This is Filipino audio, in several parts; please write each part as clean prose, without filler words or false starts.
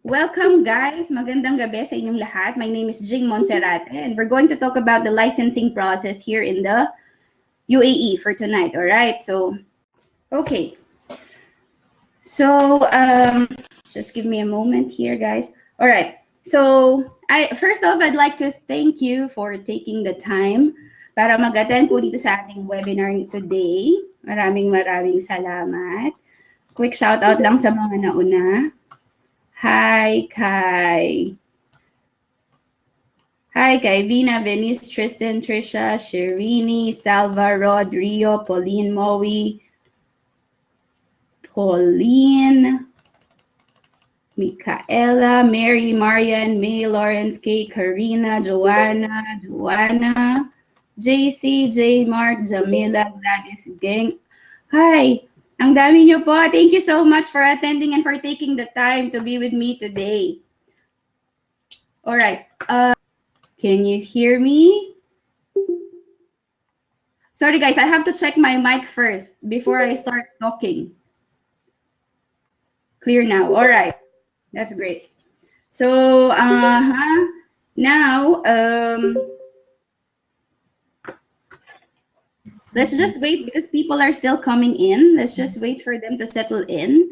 Welcome guys! Magandang gabi sa inyong lahat. My name is Jing Monserrate and we're going to talk about the licensing process here in the UAE for tonight. All right, so, okay. So, just give me a moment here, guys. All right, so, first off, I'd like to thank you for taking the time para mag-attend po dito sa ating webinar today. Maraming salamat. Quick shout out lang sa mga nauna. Hi kay Vina, Venice, Tristan, Trisha, Shirini, Salva, Rod, Rio, Pauline, Moe, Pauline, Micaela, Mary, Marian, May, Lawrence, Kay, Karina, Joanna, JC, J, Mark, Jamila, Gladys, Gang. Hi! Ang dami niyo po. Thank you so much for attending and for taking the time to be with me today. All right. Can you hear me? Sorry guys, I have to check my mic first before I start talking. Clear now. All right. That's great. So, now, let's just wait because people are still coming in. Let's just wait for them to settle in.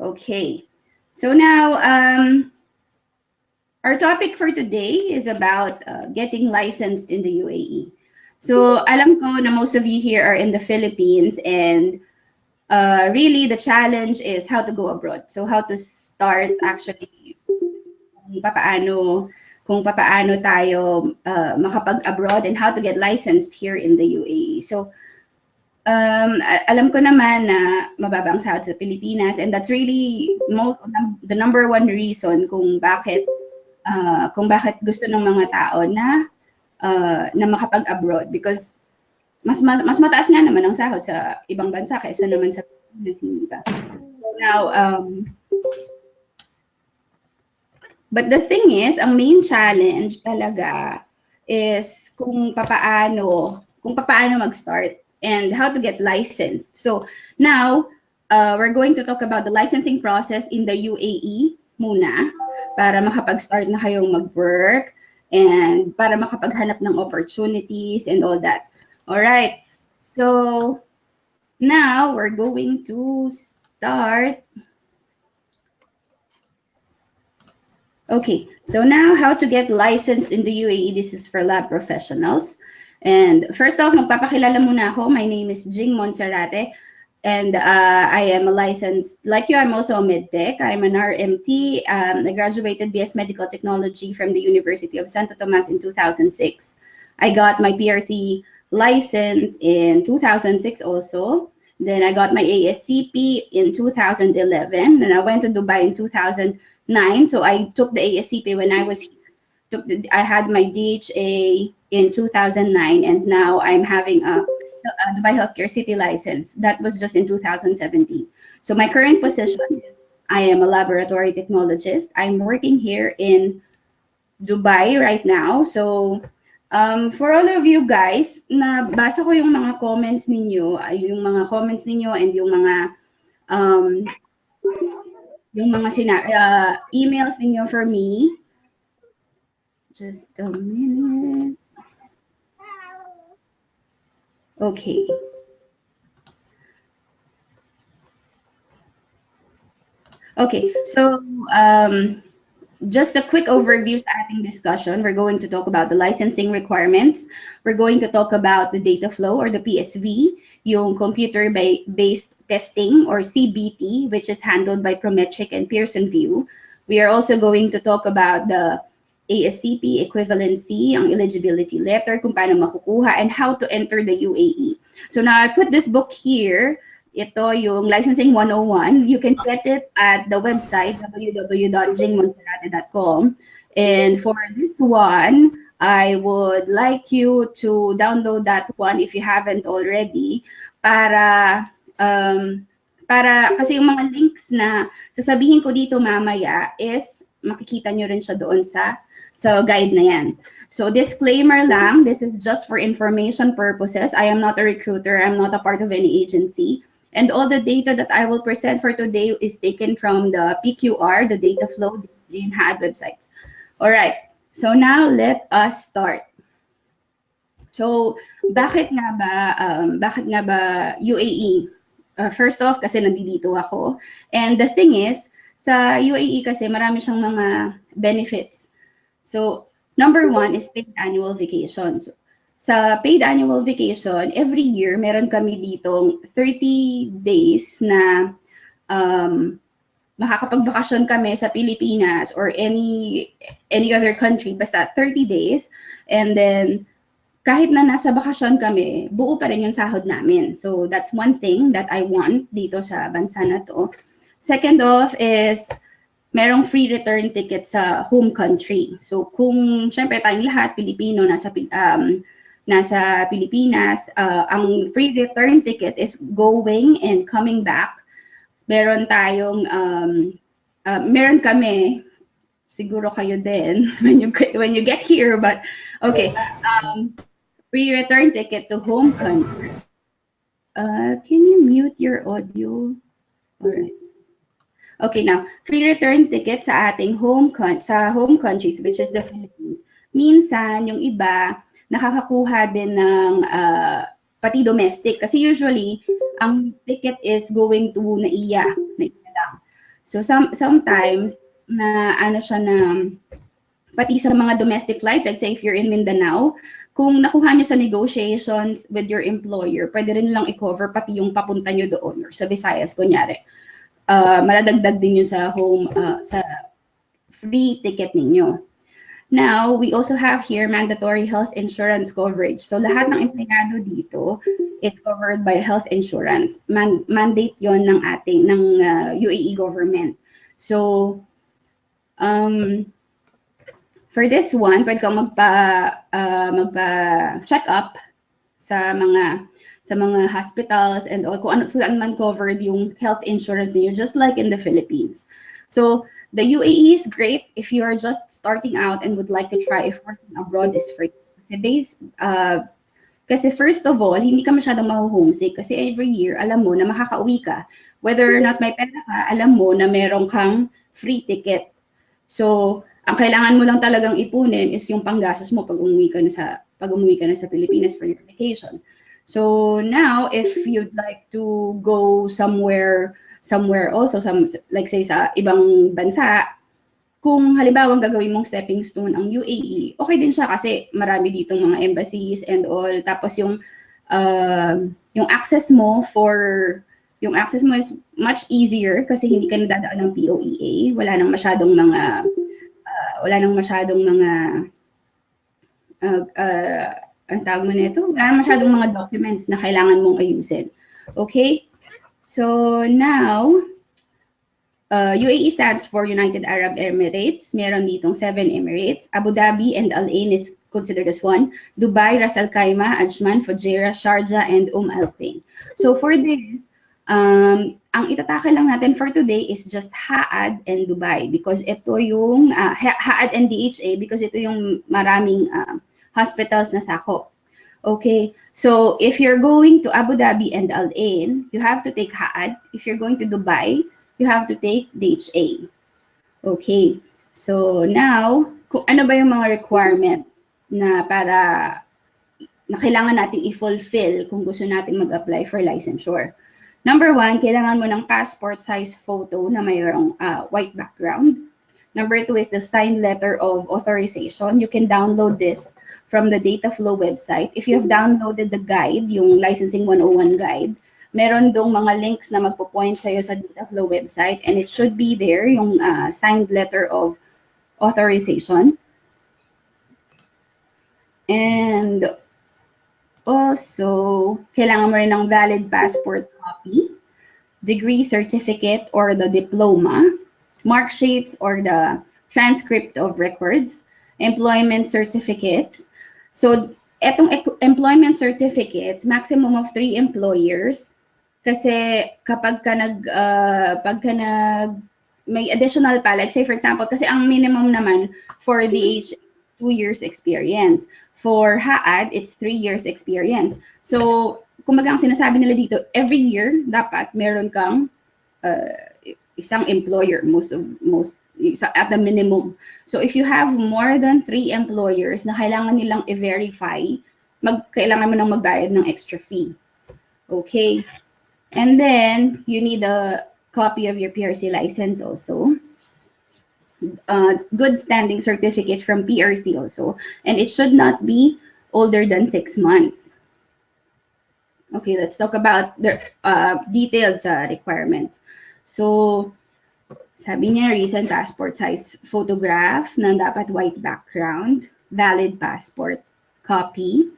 Okay. So now, our topic for today is about getting licensed in the UAE. So, alam ko na most of you here are in the Philippines and really the challenge is how to go abroad. So, how to start actually kung papaano tayo makapag-abroad and how to get licensed here in the UAE. So, alam ko naman na mababa ang sahod sa Pilipinas and that's really the number one reason kung bakit gusto ng mga tao na makapag-abroad because mas mataas nga naman ang sahod sa ibang bansa kaysa naman sa Pilipinas, hindi ba? Now, but the thing is, ang main challenge talaga is kung papaano mag-start and how to get licensed. So now, we're going to talk about the licensing process in the UAE muna para makapag-start na kayong mag-work and para makapaghanap ng opportunities and all that. All right. So now we're going to start. Okay, so now how to get licensed in the UAE. This is for lab professionals. And first off, magpapakilala muna ako. My name is Jing Monserrate. And I am a licensed, like you, I'm also a medtech. I'm an RMT. I graduated BS Medical Technology from the University of Santo Tomas in 2006. I got my PRC license in 2006 also. Then I got my ASCP in 2011. And I went to Dubai in 2009. So I took the ASCP when I was here. I had my DHA in 2009. And now I'm having a Dubai Healthcare City license. That was just in 2017. So my current position, I am a laboratory technologist. I'm working here in Dubai right now. So for all of you guys, nabasa ko yung mga comments ninyo, and yung mga emails ninyo for me. Just a minute. Okay. Okay, so just a quick overview sa ating discussion. We're going to talk about the licensing requirements. We're going to talk about the data flow or the PSV, yung computer-based testing or CBT, which is handled by Prometric and Pearson VUE. We are also going to talk about the ASCP equivalency, ang eligibility letter, kung paano makukuha, and how to enter the UAE. So now I put this book here. Ito yung Licensing 101. You can get it at the website www.jingmonserrate.com. And for this one, I would like you to download that one if you haven't already para kasi yung mga links na sasabihin ko dito mamaya is makikita nyo rin siya doon sa guide na yan. So disclaimer lang, this is just for information purposes. I am not a recruiter. I'm not a part of any agency. And all the data that I will present for today is taken from the PQR, the data flow in HAD websites. All right, so now let us start. So, bakit nga ba UAE? First off, kasi nandito ako. And the thing is, sa UAE kasi marami siyang mga benefits. So, number one is paid annual vacation. So, sa paid annual vacation, every year, meron kami ditong 30 days na makakapagbakasyon kami sa Pilipinas or any other country, basta 30 days. And then, kahit na nasa bakasyon kami, buo pa rin yung sahod namin. So that's one thing that I want dito sa bansa na to. Second off is merong free return ticket sa home country. So kung syempre tayong lahat Pilipino nasa Pilipinas, ang free return ticket is going and coming back. Meron kami, siguro kayo din when you get here, but okay. Free return ticket to home country. Can you mute your audio? All right. Okay, now, free return ticket sa ating home countries, which is the Philippines. Minsan, yung iba, nakakakuha din ng pati domestic. Kasi usually, ang ticket is going to NAIA lang. So, sometimes, na ano siya na, pati sa mga domestic flight, like say if you're in Mindanao, kung nakuha nyo sa negotiations with your employer, pwede rin lang i-cover pati yung papunta nyo doon or sa Visayas, kunyari. Maladagdag din yun sa sa free ticket ninyo. Now, we also have here mandatory health insurance coverage. So, lahat ng empleyado dito is covered by health insurance. Mandate yon ng UAE government. So, for this one, pwede kang magpa-check up sa mga hospitals and all, kung saan man covered yung health insurance niyo, just like in the Philippines. So, the UAE is great if you are just starting out and would like to try if working abroad is free. Kasi first of all, hindi ka masyadong mahu-homesick kasi every year, alam mo na makakauwi ka. Whether or not may pera ka, alam mo na meron kang free ticket. So, ang kailangan mo lang talagang ipunin is yung panggastos mo pag umuwi ka na sa Pilipinas for your vacation. So now, if you'd like to go somewhere also, like say sa ibang bansa, kung halimbawa ang gagawin mong stepping stone ang UAE, okay din siya kasi marami ditong mga embassies and all. Tapos yung access mo is much easier kasi hindi ka nadadaan ng POEA. Wala nang masyadong mga ang tawag mo nito, wala nang masyadong mga documents na kailangan mong ayusin. Okay? So now, UAE stands for United Arab Emirates. Meron ditong 7 Emirates. Abu Dhabi and Al Ain is considered as one. Dubai, Ras Al Khaimah, Ajman, Fujairah, Sharjah, and Al Quwain. So for this, ang itatake lang natin for today is just HAAD and Dubai because ito yung HAAD and DHA because ito yung maraming hospitals na sakop. Okay, so if you're going to Abu Dhabi and Al Ain, you have to take HAAD. If you're going to Dubai, you have to take DHA. Okay, so now, ano ba yung mga requirements na kailangan nating i-fulfill kung gusto nating mag-apply for licensure? Number 1, kailangan mo ng passport size photo na mayroong white background. Number 2 is the signed letter of authorization. You can download this from the data flow website. If you have downloaded the guide, yung licensing 101 guide, meron dong mga links na magpo-point sa'yo sa data flow website and it should be there, yung signed letter of authorization. And also, kailangan mo rin ng valid passport copy, degree certificate or the diploma, mark sheets or the transcript of records, employment certificates. So, etong employment certificates, maximum of 3 employers. Kasi kapag may additional pa, like say for example, kasi ang minimum naman for DHA 2 years experience. For HAAD, it's 3 years experience. So, kumbaga ang sinasabi nila dito, every year, dapat meron kang isang employer, at the minimum. So, if you have more than 3 employers na kailangan nilang i-verify, kailangan mo nang magbayad ng extra fee. Okay? And then, you need a copy of your PRC license also. Good standing certificate from PRC also. And it should not be older than 6 months. Okay, let's talk about the detailed requirements. So, sabi niya, recent passport size photograph na dapat white background, valid passport copy.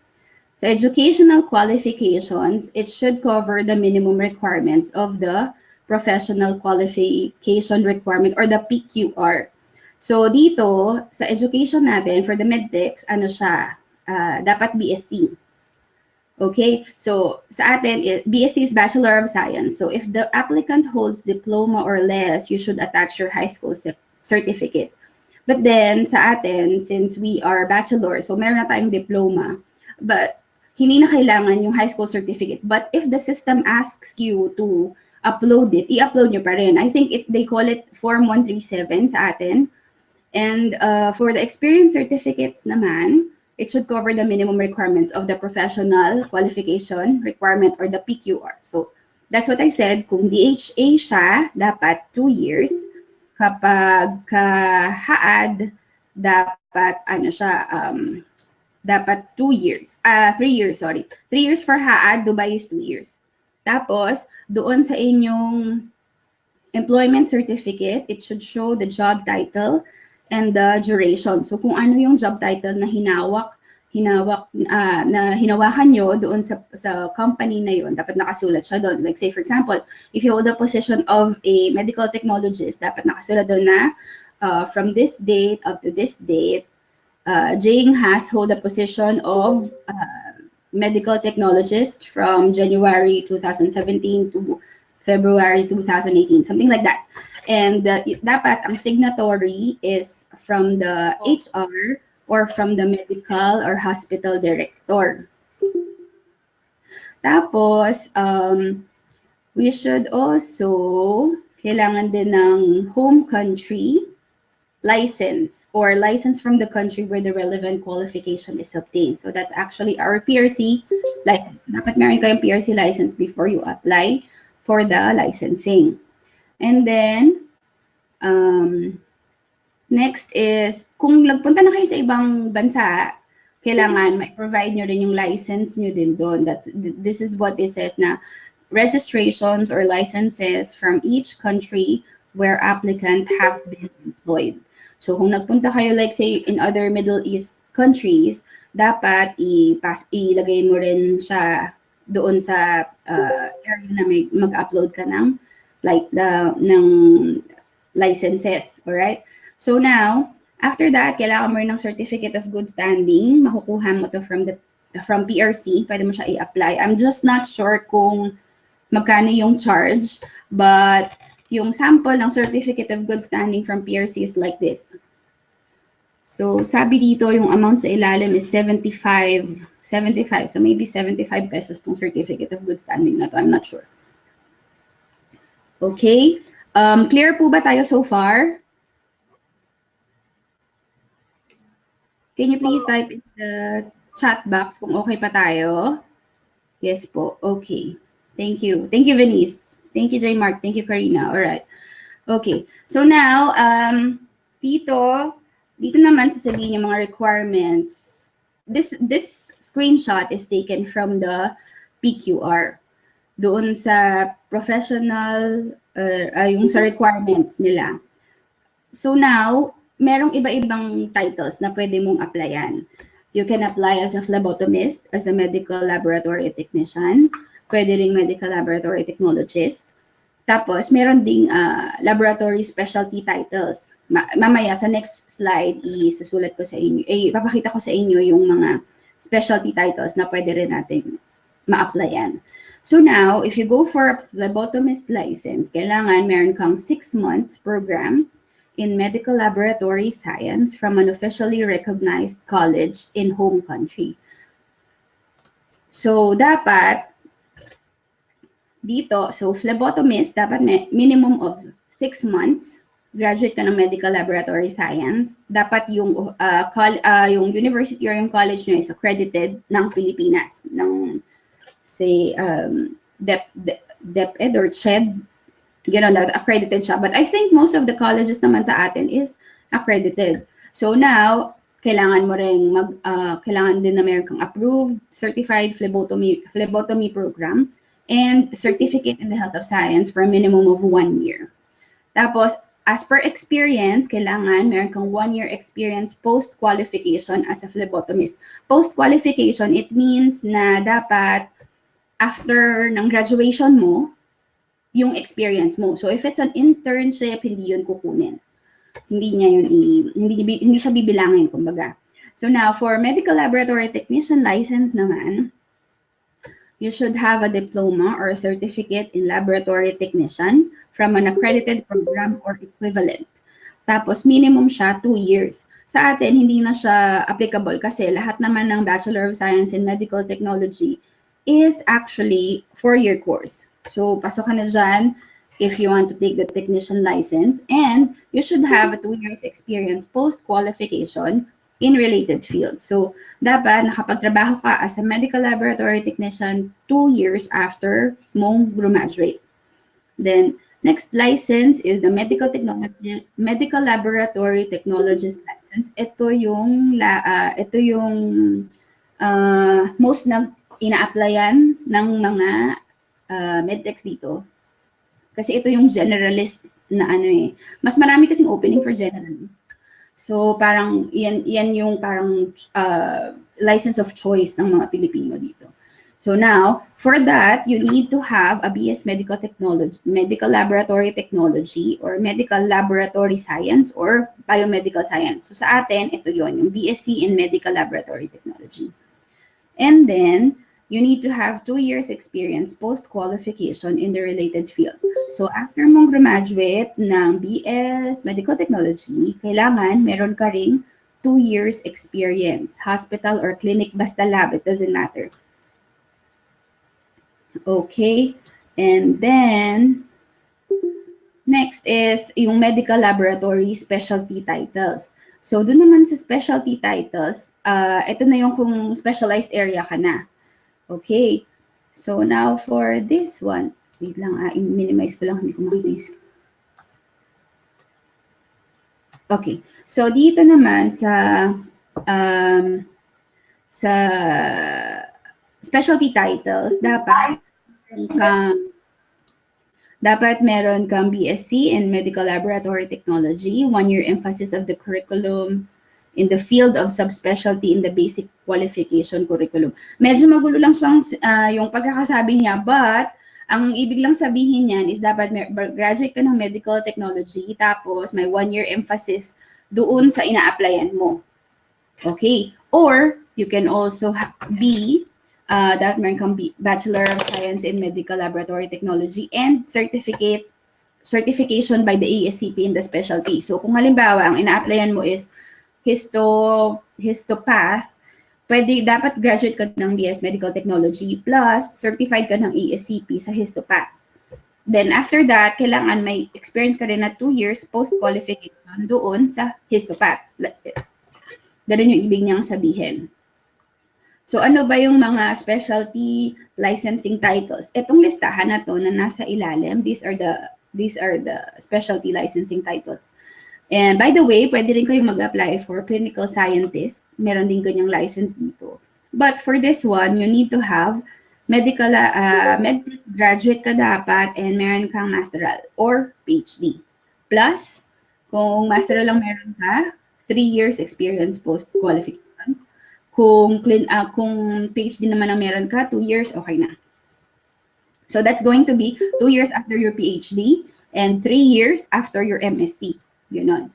Sa educational qualifications, it should cover the minimum requirements of the professional qualification requirement or the PQR. So dito, sa education natin, for the medtechs, ano siya, dapat BSc. Okay, so sa atin, BSc is Bachelor of Science. So if the applicant holds diploma or less, you should attach your high school certificate. But then, sa atin, since we are bachelor, so meron na tayong diploma, but hindi na kailangan yung high school certificate. But if the system asks you to upload it, i-upload nyo pa rin. I think they call it Form 137 sa atin. And for the experience certificates naman, it should cover the minimum requirements of the professional qualification requirement or the PQR. So that's what I said. Kung DHA siya, dapat 2 years. Kapag HAAD, dapat dapat 2 years. 3 years, sorry. 3 years for HAAD, Dubai is 2 years. Tapos, doon sa inyong employment certificate, it should show the job title and the duration. So kung ano yung job title na hinawakan nyo doon sa company na yun, dapat nakasulat siya doon. Like say for example, if you hold the position of a medical technologist, dapat nakasulat doon na from this date up to this date, Jing has hold the position of medical technologist from January 2017 to February 2018, something like that. And dapat ang signatory is from the HR or from the medical or hospital director. Tapos, we should also, kailangan din ng home country license or license from the country where the relevant qualification is obtained. So that's actually our PRC license. Dapat meron kayong PRC license before you apply for the licensing. And then, next is, kung nagpunta na kayo sa ibang bansa, kailangan provide nyo rin yung license nyo din doon. This is what it says na registrations or licenses from each country where applicant have been employed. So kung nagpunta kayo, like say, in other Middle East countries, dapat ilagay mo rin siya doon sa area na mag-upload ka ng licenses, alright? So now, after that, kailangan mo rin ng certificate of good standing. Makukuha mo to from PRC. Pwede mo siya i-apply. I'm just not sure kung magkano yung charge, but yung sample ng certificate of good standing from PRC is like this. So, sabi dito, yung amount sa ilalim is 75. So, maybe 75 pesos tong certificate of good standing na to. I'm not sure. Okay. Clear po ba tayo so far? Can you please type in the chat box kung okay pa tayo? Yes po. Okay. Thank you. Thank you, Venice. Thank you, J. Mark. Thank you, Karina. All right. Okay. So now, dito naman sasabihin yung mga requirements. This screenshot is taken from the PQR. Doon sa professional, yung sa requirements nila. So now, merong iba-ibang titles na pwede mong applyan. You can apply as a phlebotomist, as a medical laboratory technician, pwede ring medical laboratory technologist. Tapos, meron ding laboratory specialty titles. Mamaya, sa next slide, isusulat ko sa inyo, ipapakita ko sa inyo yung mga specialty titles na pwede rin natin ma-applyan. So now, if you go for a phlebotomist license, kailangan meron kang 6 months program in medical laboratory science from an officially recognized college in home country. So, dapat dito, so phlebotomist, dapat minimum of 6 months graduate ka ng medical laboratory science. Dapat yung yung university or yung college nyo is accredited ng Pilipinas, ng say DepEd or CHED, gano'n, dapat accredited siya. But I think most of the colleges naman sa atin is accredited. So now, kailangan mo rin kailangan din na meron kang approved certified phlebotomy program and certificate in the health of science for a minimum of 1 year. Tapos, as per experience, kailangan meron kang 1-year experience post-qualification as a phlebotomist. Post-qualification, it means na dapat after ng graduation mo, yung experience mo. So if it's an internship, hindi yun kukunin. Hindi niya yun hindi siya bibilangin, kumbaga. So now, for medical laboratory technician license naman, you should have a diploma or a certificate in laboratory technician from an accredited program or equivalent. Tapos minimum siya 2 years. Sa atin, hindi na siya applicable kasi lahat naman ng Bachelor of Science in Medical Technology is actually 4-year course. So pasok ka na dyan if you want to take the technician license, and you should have a 2 years experience post-qualification in related fields. So, dapat nakapagtrabaho ka as a medical laboratory technician 2 years after mong graduate. Then, next license is the medical laboratory technologist license. Ito yung most na ina-applyan ng mga medtechs dito. Kasi ito yung generalist na mas marami kasing opening for generalist. So parang yan yung parang license of choice ng mga Pilipino dito. So now, for that, you need to have a BS Medical Technology, Medical Laboratory Technology, or Medical Laboratory Science, or Biomedical Science. So sa atin, ito yon, yung BSc in Medical Laboratory Technology. And then, you need to have 2 years experience post-qualification in the related field. So after mong graduate ng BS Medical Technology, kailangan meron ka ring 2 years experience, hospital or clinic, basta lab, it doesn't matter. Okay, and then next is yung medical laboratory specialty titles. So doon naman sa specialty titles, ito na yung kung specialized area ka na. Okay, so now for this one, wait lang, i-minimize ko lang, hindi ko makita yung screen. Okay, so dito naman sa specialty titles, dapat meron kang BSc in Medical Laboratory Technology, 1-year emphasis of the curriculum in the field of subspecialty in the basic qualification curriculum. Medyo magulo lang siyang yung pagkakasabi niya, but ang ibig lang sabihin niyan is dapat graduate ka ng medical technology, tapos may 1-year emphasis doon sa ina-applyan mo. Okay, or you can also be that meron kang Bachelor of Science in Medical Laboratory Technology and certification by the ASCP in the specialty. So kung halimbawa ang ina-applyan mo is histopath, dapat graduate ka ng BS Medical Technology plus certified ka ng ASCP sa histopath. Then after that, kailangan may experience ka rin na 2 years post-qualification doon sa histopath. Ganun yung ibig niyang sabihin. So ano ba yung mga specialty licensing titles? Itong listahan na to na nasa ilalim, these are the specialty licensing titles. And by the way, pwede rin kayong mag-apply for clinical scientist. Meron din ganyang license dito. But for this one, you need to have medical graduate ka dapat and meron kang masteral or PhD. Plus, kung masteral lang meron ka, 3 years experience post-qualification. Kung PhD naman ang meron ka, 2 years, okay na. So that's going to be 2 years after your PhD and 3 years after your MSc. Yun.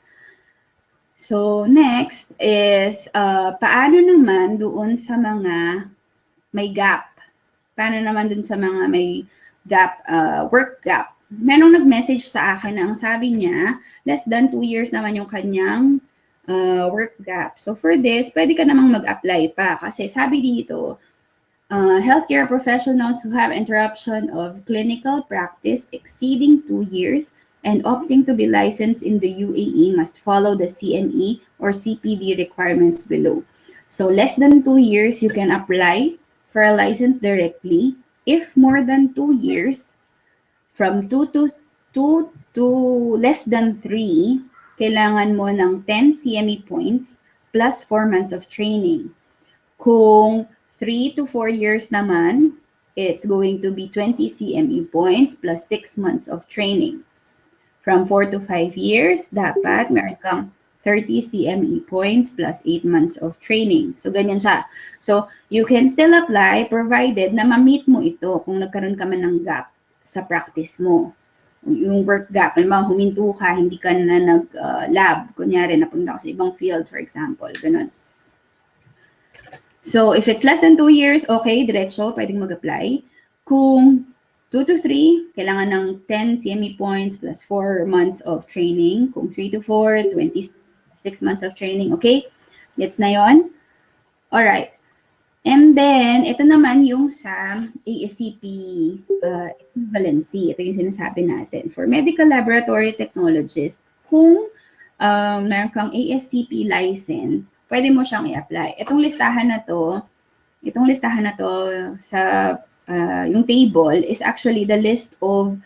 So next is paano naman doon sa mga may gap? Paano naman doon sa mga may gap, work gap? merong nag-message sa akin na ang sabi niya, less than 2 years naman yung kanyang work gap. So for this, pwede ka namang mag-apply pa kasi sabi dito, healthcare professionals who have interruption of clinical practice exceeding 2 years and opting to be licensed in the UAE must follow the CME or CPD requirements below. So less than 2 years, you can apply for a license directly. If more than 2 years, from 2 to less than 3, kailangan mo ng 10 CME points plus 4 months of training. Kung 3 to 4 years naman, it's going to be 20 CME points plus 6 months of training. From 4 to 5 years, dapat meron kang 30 CME points plus 8 months of training. So, ganyan siya. So, you can still apply provided na ma-meet mo ito kung nagkaroon ka man ng gap sa practice mo. Yung work gap, halimbawa huminto ka, hindi ka na nag-lab, kunyari napunta ka sa ibang field, for example, ganun. So, if it's less than 2 years, okay, diretso, pwedeng mag-apply. Kung 2 to 3, kailangan ng 10 CME points plus 4 months of training. Kung 3 to 4, 26 months of training, okay? Gets na yon? Alright. And then, ito naman yung sa ASCP equivalency. Ito yung sinasabi natin. For medical laboratory technologist, kung meron kang ASCP license, pwede mo siyang i-apply. Itong listahan na to sa yung table is actually the list of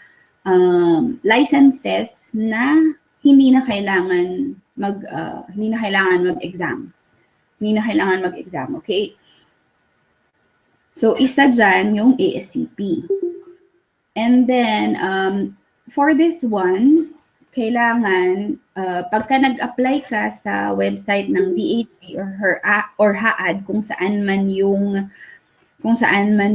licenses na hindi na kailangan mag-exam. Hindi na kailangan mag-exam, okay? So, isa dyan yung ASCP. And then, for this one, kailangan, pagka nag-apply ka sa website ng DHA or HAAD, kung saan man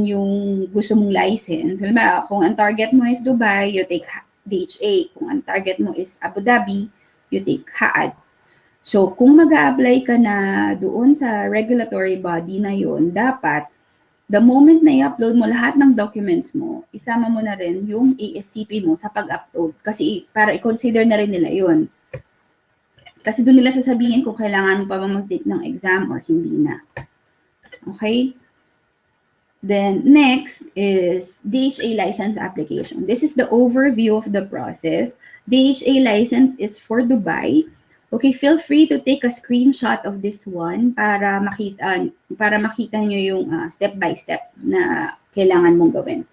yung gusto mong license. Halimbawa, kung ang target mo is Dubai, you take DHA. Kung ang target mo is Abu Dhabi, you take HAAD. So, kung mag-a-apply ka na doon sa regulatory body na yun, dapat the moment na i-upload mo lahat ng documents mo, isama mo na rin yung ASCP mo sa pag-upload. Kasi para i-consider na rin nila yun. Kasi doon nila sasabihin kung kailangan mo pa bang mag-take ng exam or hindi na. Okay? Then next is DHA license application. This is the overview of the process. DHA license is for Dubai. Okay, feel free to take a screenshot of this one para makita nyo yung step by step na kailangan mong gawin.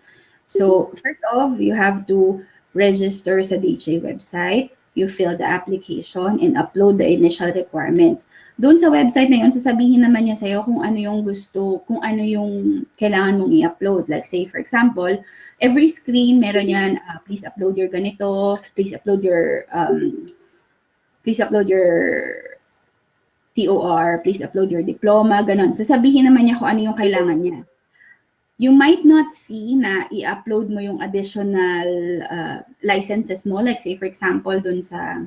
So, first off, you have to register sa DHA website. You fill the application and upload the initial requirements. Doon sa website na yun, sasabihin naman niya sa'yo kung ano yung kailangan mong i-upload. Like say, for example, every screen meron yan, please upload your ganito, please upload your TOR, please upload your diploma, ganon. Sasabihin naman niya kung ano yung kailangan niya. You might not see na i-upload mo yung additional licenses mo, like say for example dun sa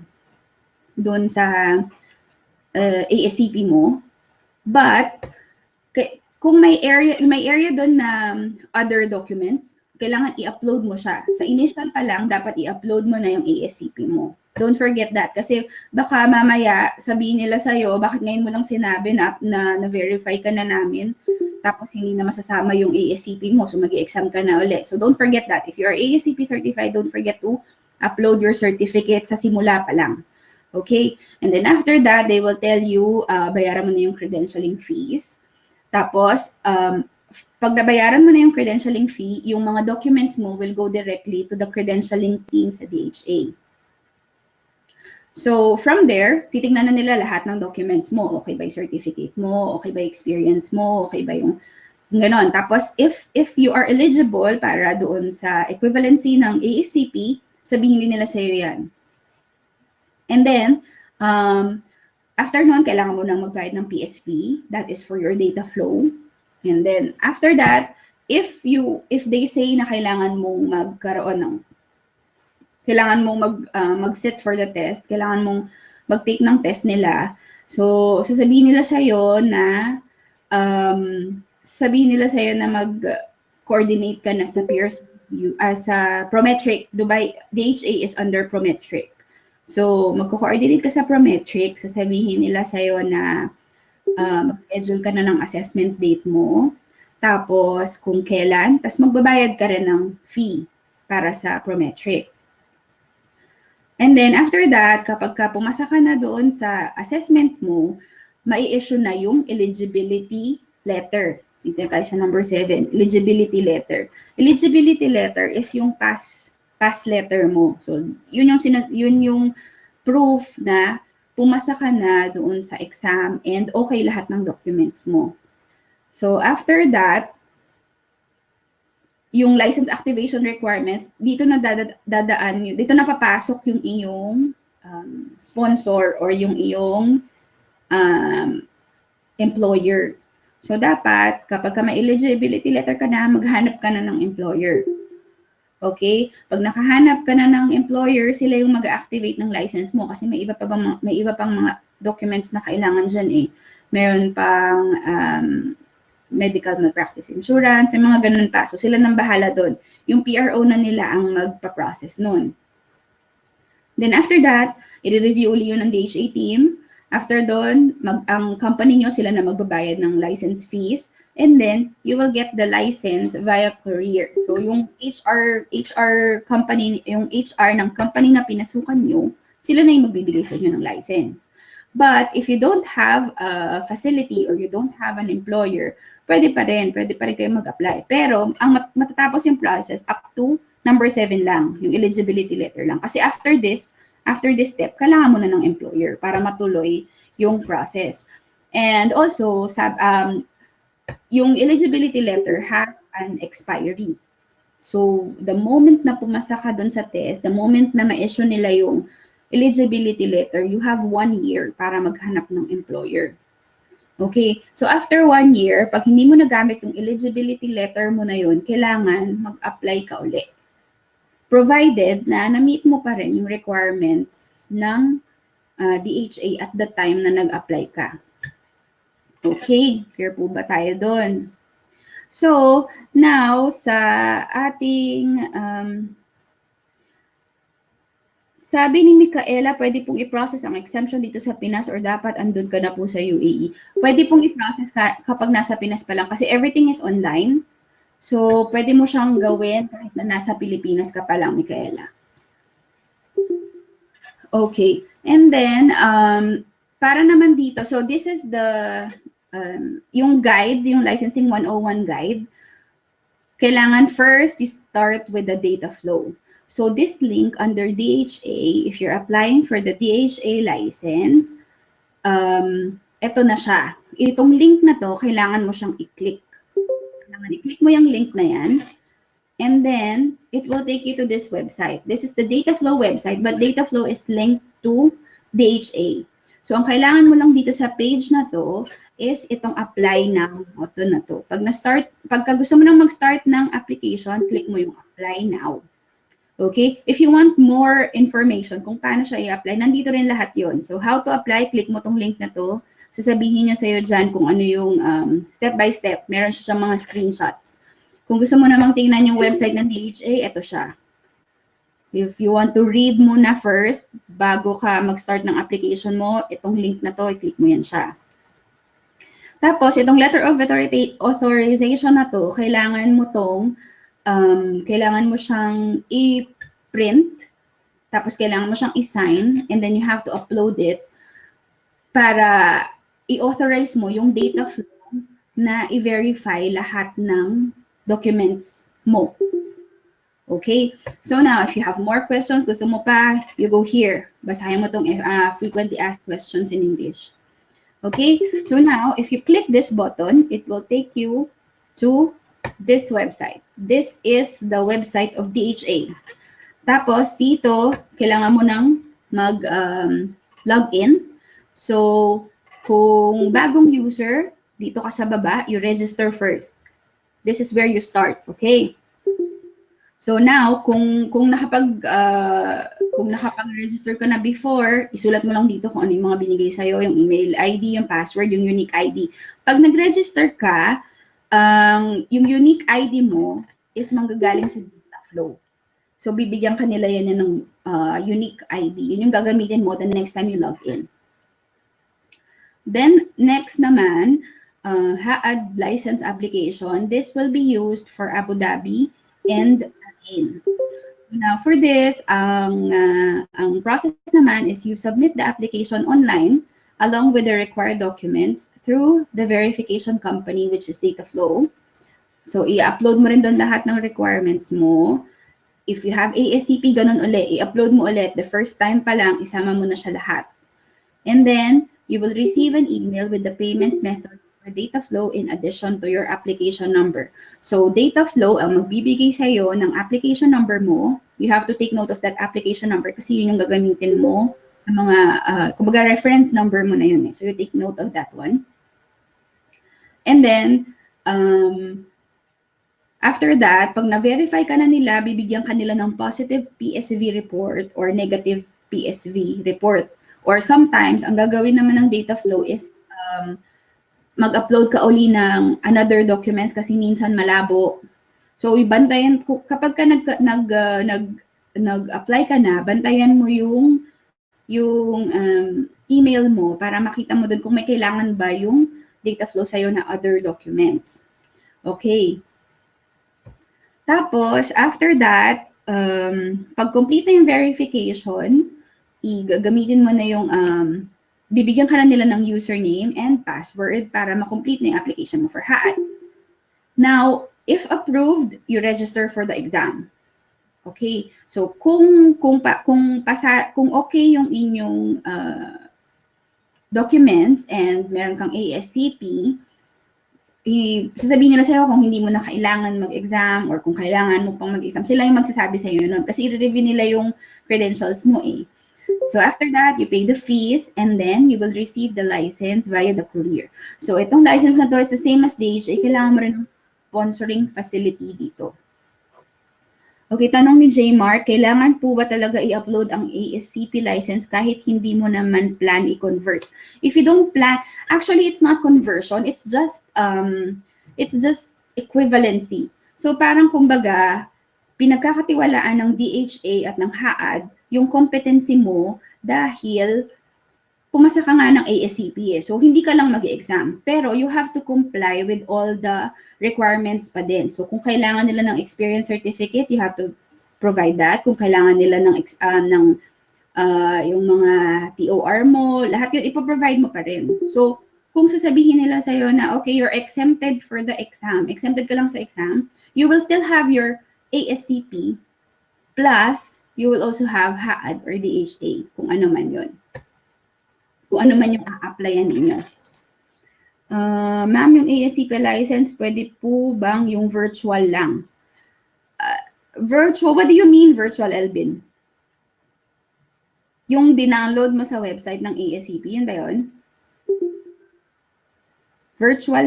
ASCP mo. But kung may area doon na other documents, kailangan i-upload mo siya. Sa initial pa lang, dapat i-upload mo na yung ASCP mo. Don't forget that. Kasi baka mamaya sabihin nila sa'yo, bakit ngayon mo lang sinabi na na-verify ka na namin, tapos hindi na masasama yung ASCP mo, so mag-exam ka na ulit. So don't forget that. If you are ASCP certified, don't forget to upload your certificate sa simula pa lang. Okay? And then after that, they will tell you, bayaran mo na yung credentialing fees. Tapos, pag nabayaran mo na yung credentialing fee, yung mga documents mo will go directly to the credentialing team sa DHA. So, from there, titignan na nila lahat ng documents mo. Okay ba yung certificate mo? Okay ba yung experience mo? Okay ba yung ganon. Tapos, if you are eligible para doon sa equivalency ng ASCP, sabihin din nila sa'yo yan. And then, after nun, kailangan mo nang magbayad ng PSP. That is for your data flow. And then, after that, if they say na kailangan mong mag-sit for the test, kailangan mong mag-take ng test nila. So, sasabihin nila sa'yo na mag-coordinate ka na sa peers sa Prometric. Dubai, DHA is under Prometric. So, magko-coordinate ka sa Prometric, sasabihin nila sa'yo na mag-schedule ka na ng assessment date mo, tapos kung kailan, tapos magbabayad ka rin ng fee para sa Prometric. And then after that, kapag ka pumasa ka na doon sa assessment mo, mai-issue na yung eligibility letter. Dito tayo sa number 7, eligibility letter. Eligibility letter is yung pass letter mo. So, yun yung proof na pumasa ka na doon sa exam and okay lahat ng documents mo. So, after that, yung license activation requirements, dito na dito na papasok yung iyong sponsor or yung iyong employer. So, dapat, kapag ka may eligibility letter ka na, maghanap ka na ng employer. Okay? Pag nakahanap ka na ng employer, sila yung mag-activate ng license mo kasi may iba pang mga documents na kailangan dyan eh. Meron pang medical malpractice insurance, may mga ganun pa. So, sila nang bahala doon. Yung PRO na nila ang magpa-process nun. Then, after that, i-review uli yun ng DHA team. After doon, ang company nyo, sila na magbabayad ng license fees. And then, you will get the license via courier. So, yung HR company, yung HR ng company na pinasukan nyo, sila na yung magbibigay sa inyo ng license. But if you don't have a facility or you don't have an employer, pwede pa rin kayo mag-apply. Pero, ang matatapos yung process up to number 7 lang, yung eligibility letter lang. Kasi after this step, kailangan mo na ng employer para matuloy yung process. And also, yung eligibility letter has an expiry. So, the moment na pumasa ka dun sa test, the moment na ma-issue nila yung eligibility letter, you have 1 year para maghanap ng employer. Okay, so after 1 year, pag hindi mo nagamit yung eligibility letter mo na yun, kailangan mag-apply ka ulit. Provided na na-meet mo pa rin yung requirements ng DHA at the time na nag-apply ka. Okay, clear po ba tayo doon? So, now sa ating sabi ni Micaela, pwede pong i-process ang exemption dito sa Pinas or dapat andun ka na po sa UAE. Pwede pong i-process kapag nasa Pinas pa lang kasi everything is online. So, pwede mo siyang gawin kahit na nasa Pilipinas ka pa lang, Micaela. Okay. And then, para naman dito, so this is the, yung guide, yung Licensing 101 guide. Kailangan first, you start with the data flow. So this link under DHA, if you're applying for the DHA license, ito na siya. Itong link na to, kailangan mo siyang i-click. Kailangan i-click mo yung link na yan. And then, it will take you to this website. This is the data flow website, but data flow is linked to DHA. So, ang kailangan mo lang dito sa page na to is itong apply now. Ito na to. Pagka gusto mo nang mag-start ng application, click mo yung apply now. Okay? If you want more information kung paano siya i-apply, nandito rin lahat yon. So, how to apply, click mo tong link na to. Sasabihin niya sa'yo dyan kung ano yung step by step. Meron siya mga screenshots. Kung gusto mo namang tingnan yung website ng DHA, ito siya. If you want to read muna first, bago ka mag-start ng application mo, itong link na to, i-click mo yan siya. Tapos, itong letter of authorization na to, kailangan mo siyang i-print, tapos kailangan mo siyang i-sign, and then you have to upload it para i-authorize mo yung data flow na i-verify lahat ng documents mo. Okay? So now, if you have more questions, gusto mo pa, you go here. Basahin mo itong frequently asked questions in English. Okay? So now, if you click this button, it will take you to this website. This is the website of DHA. Tapos, dito, kailangan mo nang mag-login. So, kung bagong user, dito ka sa baba, you register first. This is where you start, okay? So now, kung nakapag-register ka na before, isulat mo lang dito kung ano yung mga binigay sa'yo, yung email ID, yung password, yung unique ID. Pag nag-register ka, yung unique ID mo is manggagaling sa data flow. So, bibigyan ka nila yan ng unique ID. Yun yung gagamitin mo the next time you log in. Then, next naman, HAAD license application. This will be used for Abu Dhabi and Bahrain. Now, for this, ang process naman is you submit the application online along with the required documents through the verification company, which is Dataflow. So, i-upload mo rin doon lahat ng requirements mo. If you have ASCP, ganun ulit. I-upload mo ulit. The first time pa lang, isama mo na siya lahat. And then, you will receive an email with the payment method for Dataflow in addition to your application number. So, Dataflow, ang magbibigay sa'yo ng application number mo, you have to take note of that application number kasi yun yung gagamitin mo ng mga, kumbaga, reference number mo na yun. So, you take note of that one. And then, after that, pag na-verify ka na nila, bibigyan ka nila ng positive PSV report or negative PSV report. Or sometimes, ang gagawin naman ng Dataflow is mag-upload ka uli ng another documents kasi minsan malabo. So, ibantayan, kapag ka nag-apply ka na, bantayan mo yung email mo para makita mo dun kung may kailangan ba yung Dataflow sa'yo na other documents. Okay. Tapos, after that, pag complete na yung verification, gagamitin mo na yung, bibigyan ka na nila ng username and password para makomplete na yung application mo for HAAD. Now, if approved, you register for the exam. Okay? So, kung okay yung inyong documents and meron kang ASCP, sasabihin nila sa'yo kung hindi mo na kailangan mag-exam or kung kailangan mo pang mag-exam. Sila yung magsasabi sa'yo nun kasi i-review nila yung credentials mo eh. So after that, you pay the fees and then you will receive the license via the courier. So itong license na to is the same as DHA. Kailangan mo rin ng sponsoring facility dito. Okay, tanong ni J. Mark, kailangan po ba talaga i-upload ang ASCP license kahit hindi mo naman plan i-convert? If you don't plan, actually it's not conversion, it's just equivalency. So parang kumbaga, pinagkakatiwalaan ng DHA at ng HAAD yung competency mo dahil pumasa ka nga ng ASCP eh. So, hindi ka lang mag-exam. Pero, you have to comply with all the requirements pa din. So, kung kailangan nila ng experience certificate, you have to provide that. Kung kailangan nila ng yung mga TOR mo, lahat yun, ipoprovide mo pa rin. So, kung sasabihin nila sa'yo na, okay, you're exempted for the exam, exempted ka lang sa exam, you will still have your ASCP, plus, you will also have HAAD or DHA, kung ano man yun. Kung ano man yung a-applyan ninyo. Ma'am, yung ASCP license, pwede po bang yung virtual lang? Virtual, what do you mean virtual, Elvin? Yung dinownload mo sa website ng ASCP, yun ba yun? Virtual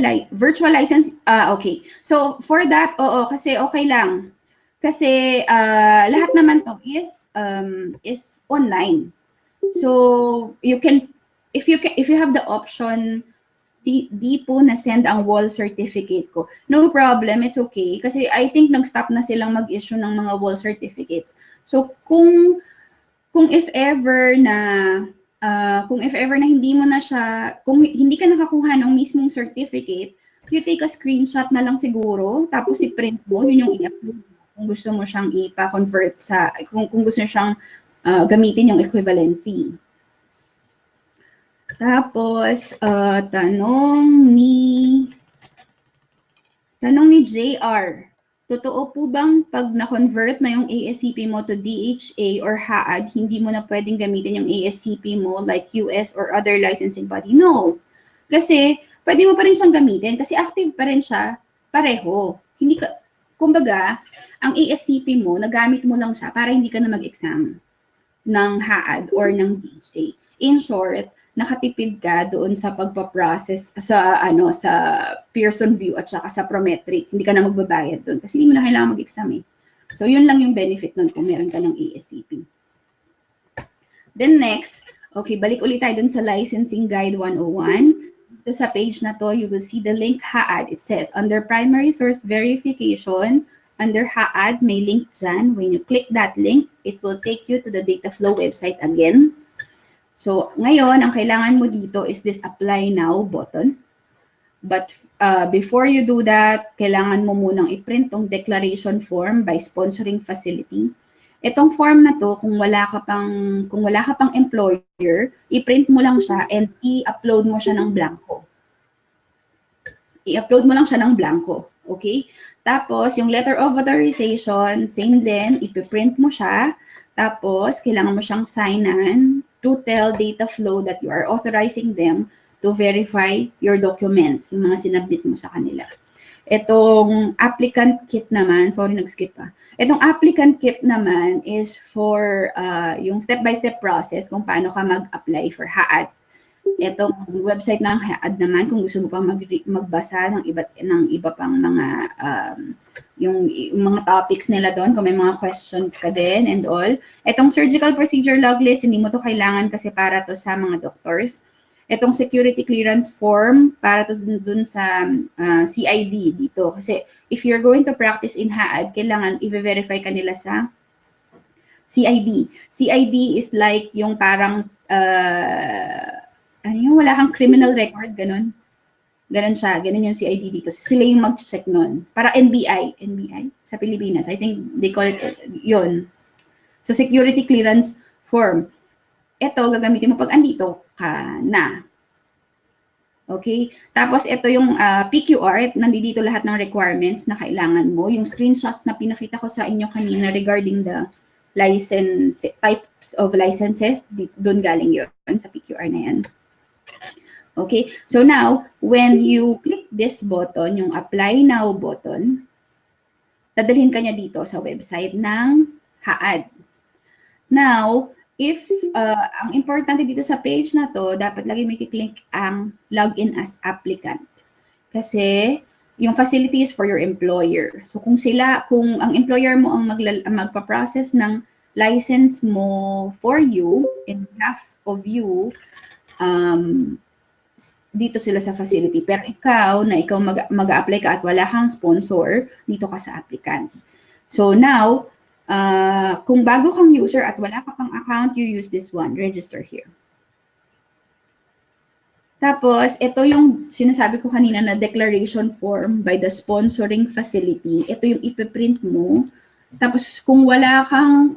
license, okay. So, for that, oo, kasi okay lang. Kasi lahat naman to is online. So, you can, if you have the option, di po na send ang wall certificate ko. No problem, it's okay. Kasi I think nag-stop na silang mag-issue ng mga wall certificates. So, kung if ever na hindi mo na siya, kung hindi ka nakakuha ng mismong certificate, you take a screenshot na lang siguro, tapos i-print mo, yun yung i-upload kung gusto mo siyang ipa-convert sa, kung gusto mo siyang gamitin yung equivalency. Tapos, tanong ni JR, totoo po bang pag na-convert na yung ASCP mo to DHA or HAAD, hindi mo na pwedeng gamitin yung ASCP mo like US or other licensing body? No. Kasi, pwede mo pa rin siyang gamitin kasi active pa rin siya pareho. Hindi ka, kumbaga, ang ASCP mo, nagamit mo lang siya para hindi ka na mag-exam ng HAAD or ng DHA. In short, nakatipid ka doon sa pagpa-process sa Pearson VUE at saka sa Prometric. Hindi ka na magbabayad doon kasi hindi mo na kailangan mag-exam eh. So, yun lang yung benefit nun kung meron ka ng ASCP. Then next, okay, balik ulit tayo doon sa Licensing Guide 101. Sa page na to, you will see the link HAAD. It says, under primary source verification, under HAAD, may link dyan. When you click that link, it will take you to the data flow website again. So, ngayon, ang kailangan mo dito is this apply now button. But before you do that, kailangan mo munang i-print tong declaration form by sponsoring facility. Itong form na to, kung wala ka pang employer, i-print mo lang siya and i-upload mo siya ng blanco. I-upload mo lang siya ng blanco. Okay? Tapos, yung letter of authorization, same din, ipiprint mo siya. Tapos, kailangan mo siyang signan to tell data flow that you are authorizing them to verify your documents, yung mga sinabit mo sa kanila. Itong applicant kit naman, sorry, nag-skip pa. Itong applicant kit naman is for yung step-by-step process kung paano ka mag-apply for HAAD. Itong website ng HAAD naman, kung gusto mo pang magbasa ng iba pang mga yung mga topics nila doon, kung may mga questions ka din and all. Itong surgical procedure log list, hindi mo to kailangan kasi para to sa mga doctors. Itong security clearance form para to dun sa CID dito. Kasi if you're going to practice in HAAD, kailangan i-verify ka nila sa CID. CID is like yung parang, yung wala kang criminal record, ganun. Ganun siya, ganun yung CID dito. Sila yung mag-check nun. Para NBI sa Pilipinas. I think they call it yun. So security clearance form. Ito, gagamitin mo pag andito ka na. Okay? Tapos, ito yung PQR. Nandito lahat ng requirements na kailangan mo. Yung screenshots na pinakita ko sa inyo kanina regarding the license, types of licenses, doon galing yun sa PQR na yan. Okay? So now, when you click this button, yung Apply Now button, dadalhin ka niya dito sa website ng HAAD. Now, if ang importante dito sa page na to, dapat lagi may kiklik ang login as applicant. Kasi yung facility is for your employer. So kung ang employer mo ang magpa-process ng license mo for you, in behalf of you, dito sila sa facility. Pero ikaw mag-a-apply ka at wala kang sponsor, dito ka sa applicant. So now, kung bago kang user at wala ka pang account, you use this one, register here. Tapos, ito yung sinasabi ko kanina na declaration form by the sponsoring facility. Ito yung ipiprint mo. Tapos, kung wala kang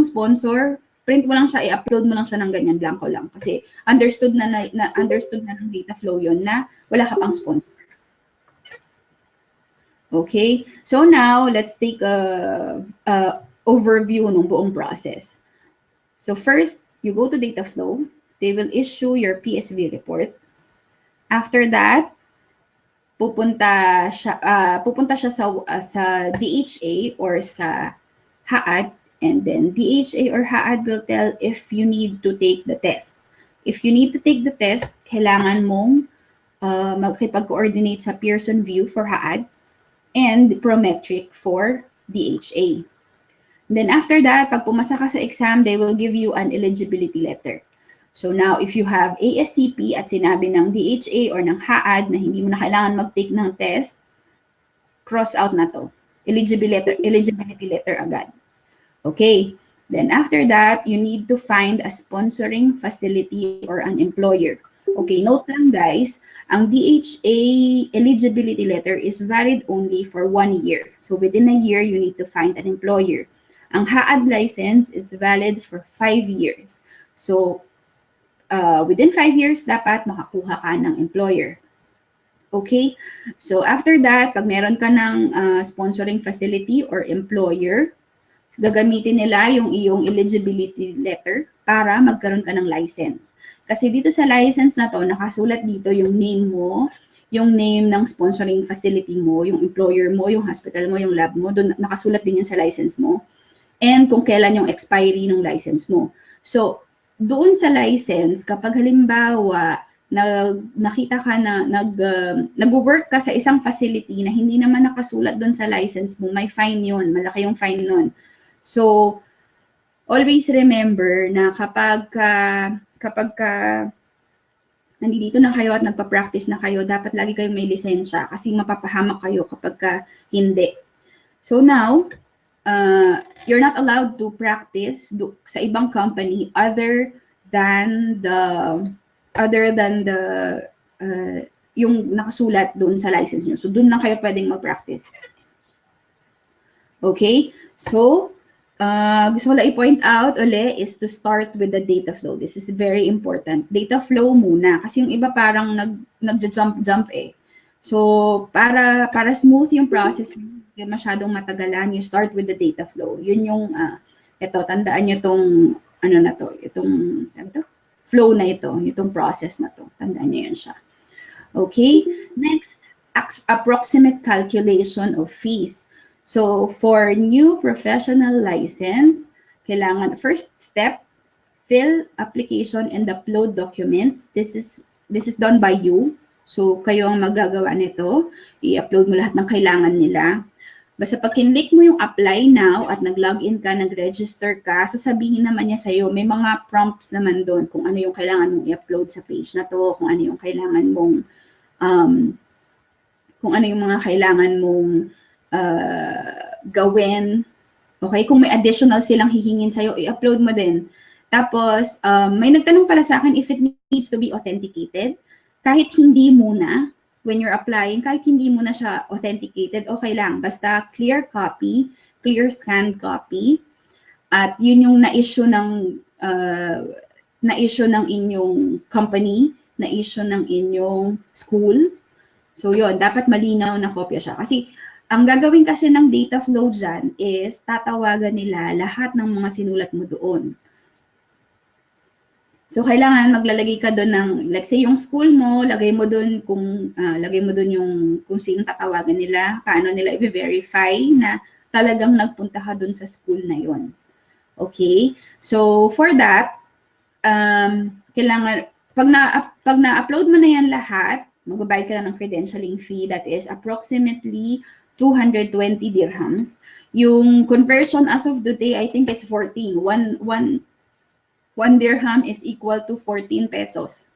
sponsor, print mo lang siya, i-upload mo lang siya ng ganyan, blanco lang. Kasi understood na ng data flow yon na wala ka pang sponsor. Okay? So now, let's take a overview ng buong process. So first, you go to data flow. They will issue your PSV report. After that, pupunta siya sa DHA or sa HAAD, and then DHA or HAAD will tell if you need to take the test. If you need to take the test, kailangan mong magkipag-coordinate sa Pearson VUE for HAAD and Prometric for DHA. Then after that, pag pumasa ka sa exam, they will give you an eligibility letter. So now, if you have ASCP at sinabi ng DHA or ng HAAD na hindi mo na kailangan mag-take ng test, cross out na to. Eligibility letter agad. Okay. Then after that, you need to find a sponsoring facility or an employer. Okay, note lang guys, ang DHA eligibility letter is valid only for 1 year. So within a year, you need to find an employer. Ang HAAD license is valid for 5 years. So within 5 years, dapat makakuha ka ng employer. Okay? So after that, pag meron ka ng sponsoring facility or employer, gagamitin nila yung iyong eligibility letter para magkaroon ka ng license. Kasi dito sa license na to, nakasulat dito yung name mo, yung name ng sponsoring facility mo, yung employer mo, yung hospital mo, yung lab mo, doon nakasulat din yun sa license mo. And kung kailan yung expiry ng license mo. So, doon sa license, kapag halimbawa, nakita ka na nag-work ka sa isang facility na hindi naman nakasulat doon sa license mo, may fine yun, malaki yung fine nun. So, always remember na kapag nandito na kayo at nagpa-practice na kayo, dapat lagi kayong may lisensya kasi mapapahamak kayo kapag hindi. So now, you're not allowed to practice sa ibang company than the other than the yung nakasulat doon sa license nyo. So doon lang kayo pwedeng mag-practice. Okay? So, gusto ko lang i-point out uli is to start with the data flow. This is very important. Data flow muna. Kasi yung iba parang nag-jump eh. So, para smooth yung process, masyadong matagalan, you start with the data flow. Yun yung, ito, tandaan nyo itong, ano na to, itong, flow na ito, itong process na to. Tandaan nyo yun siya. Okay? Next, approximate calculation of fees. So, for new professional license, kailangan, first step, fill application and upload documents. This is done by you. So, kayo ang magagawa nito. I-upload mo lahat ng kailangan nila. Basta pag kinlik mo yung apply now at nag-login ka, nag-register ka, sasabihin naman niya sa'yo, may mga prompts naman doon kung ano yung kailangan mong i-upload sa page na to, kung ano yung kailangan mong, kung ano yung mga kailangan mong gawin. Okay? Kung may additional silang hihingin sa'yo, i-upload mo din. Tapos, may nagtanong pala sa akin if it needs to be authenticated. Kahit hindi muna, when you're applying, kahit hindi muna siya authenticated, okay lang. Basta clear copy, clear scanned copy. At yun yung na-issue ng inyong company, na-issue ng inyong school. So yun, dapat malinaw na kopya siya. Kasi ang gagawin kasi ng data flow dyan is tatawagan nila lahat ng mga sinulat mo doon. So kailangan maglalagay ka doon ng, let's say yung school mo, lagay mo doon yung kung sino tatawagan nila, paano nila i-verify na talagang nagpunta ka doon sa school na yon. Okay? So for that, kailangan pag na-upload mo na yan lahat, magbabayad ka na ng credentialing fee that is approximately 220 dirhams. Yung conversion as of the day, I think it's 14. One dirham is equal to 14 pesos.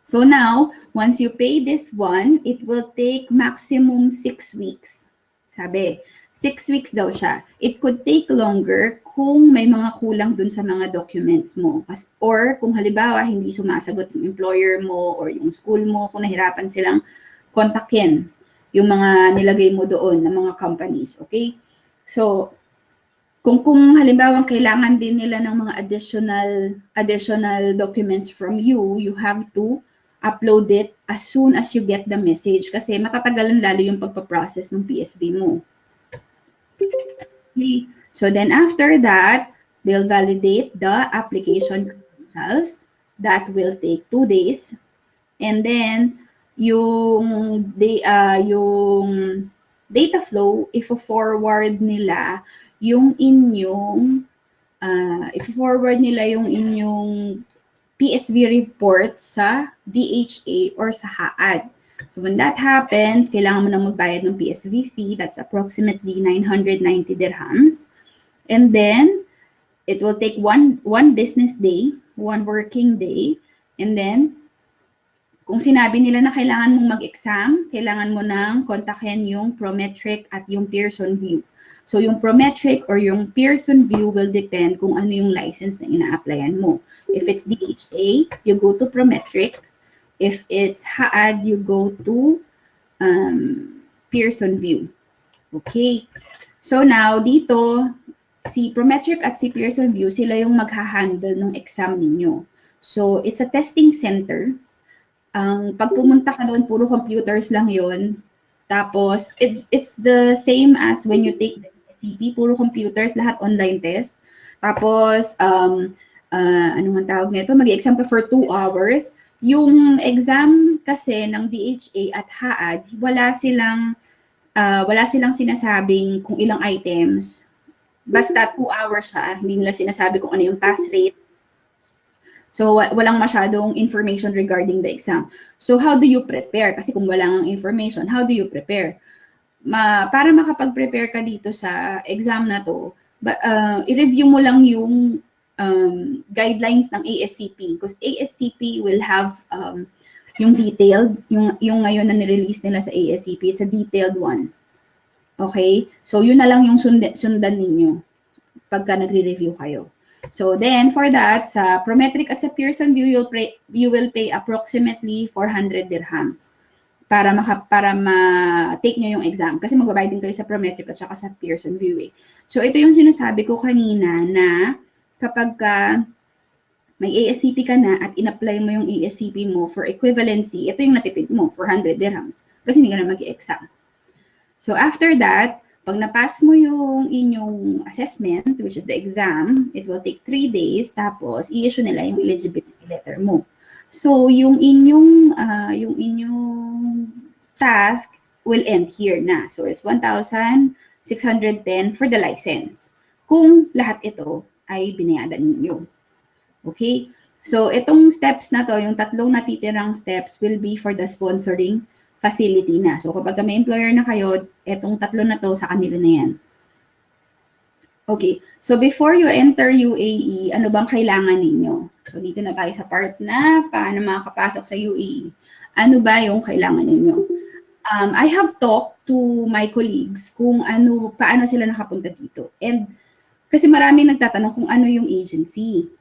So now, once you pay this one, it will take maximum 6 weeks. Sabi, 6 weeks daw siya. It could take longer kung may mga kulang dun sa mga documents mo. Or kung halimbawa, hindi sumasagot yung employer mo or yung school mo, kung nahirapan silang kontakin yung mga nilagay mo doon ng mga companies. Okay? So, kung halimbawa kailangan din nila ng mga additional documents from you, you have to upload it as soon as you get the message kasi matatagalan lalo yung pagpaprocess ng PSV mo. Okay. So then after that, they'll validate the application credentials. That will take 2 days. And then yung data flow, if-forward nila yung inyong PSV report sa DHA or sa HAAD. So when that happens, kailangan mo nang magbayad ng PSV fee. That's approximately 990 dirhams. And then, it will take one business day, one working day. And then, kung sinabi nila na kailangan mong mag-exam, kailangan mo nang kontakin yung Prometric at yung Pearson VUE. So yung Prometric or yung Pearson VUE will depend kung ano yung license na ina-applyan mo. If it's DHA, you go to Prometric. If it's HAAD, you go to Pearson VUE. Okay. So now, dito, si Prometric at si Pearson VUE, sila yung magha-handle ng exam ninyo. So, it's a testing center. Pag pumunta ka doon, puro computers lang yon. Tapos, it's the same as when you take the SCP, puro computers, lahat online test. Tapos, ano man tawag nito, mag-exam ka for 2 hours. Yung exam kasi ng DHA at HAAD, wala silang sinasabing kung ilang items. Basta 2 hours siya, hindi nila sinasabi kung ano yung pass rate. So, walang masyadong information regarding the exam. So, how do you prepare? Kasi kung walang information, how do you prepare? Para makapag-prepare ka dito sa exam na to, i-review mo lang yung guidelines ng ASCP. Because ASCP will have yung detailed, yung ngayon na nirelease nila sa ASCP, it's a detailed one. Okay? So, yun na lang yung sundan ninyo pagka nagre-review kayo. So, then, for that, sa Prometric at sa Pearson VUE, you will pay approximately 400 dirhams para ma-take nyo yung exam. Kasi magbabayad din kayo sa Prometric at saka sa Pearson VUE. So, ito yung sinasabi ko kanina na kapag may ASCP ka na at in-apply mo yung ASCP mo for equivalency, ito yung natipid mo, 400 dirhams. Kasi hindi ka na mag-exam. So after that, pag na-pass mo yung inyong assessment, which is the exam, it will take 3 days, tapos i-issue nila yung eligibility letter mo. So yung inyong task will end here na. So it's 1,610 for the license. Kung lahat ito ay binayadan ninyo. Okay? So, itong steps na to, yung tatlong natitirang steps will be for the sponsoring facility na. So, kapag may employer na kayo, itong tatlo na to sa kanila na yan. Okay. So, before you enter UAE, ano bang kailangan ninyo? So, dito na tayo sa part na paano makakapasok sa UAE. Ano ba yung kailangan ninyo? I have talked to my colleagues kung paano sila nakapunta dito. And kasi maraming nagtatanong kung ano yung agency.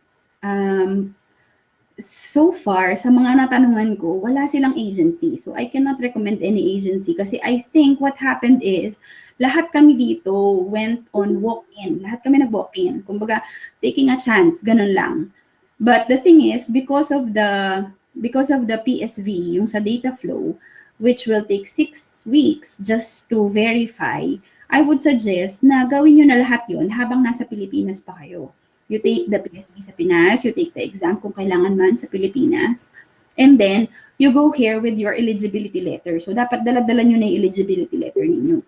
So far, sa mga natanungan ko, wala silang agency. So, I cannot recommend any agency kasi I think what happened is, lahat kami dito went on walk-in. Lahat kami nag-walk-in. Kumbaga, taking a chance, ganun lang. But the thing is, because of the PSV, yung sa data flow, which will take 6 weeks just to verify, I would suggest na gawin nyo na lahat yun habang nasa Pilipinas pa kayo. You take the PSV sa Pinas, you take the exam kung kailangan man sa Pilipinas, and then you go here with your eligibility letter. So, dapat dala-dala nyo na yung eligibility letter ninyo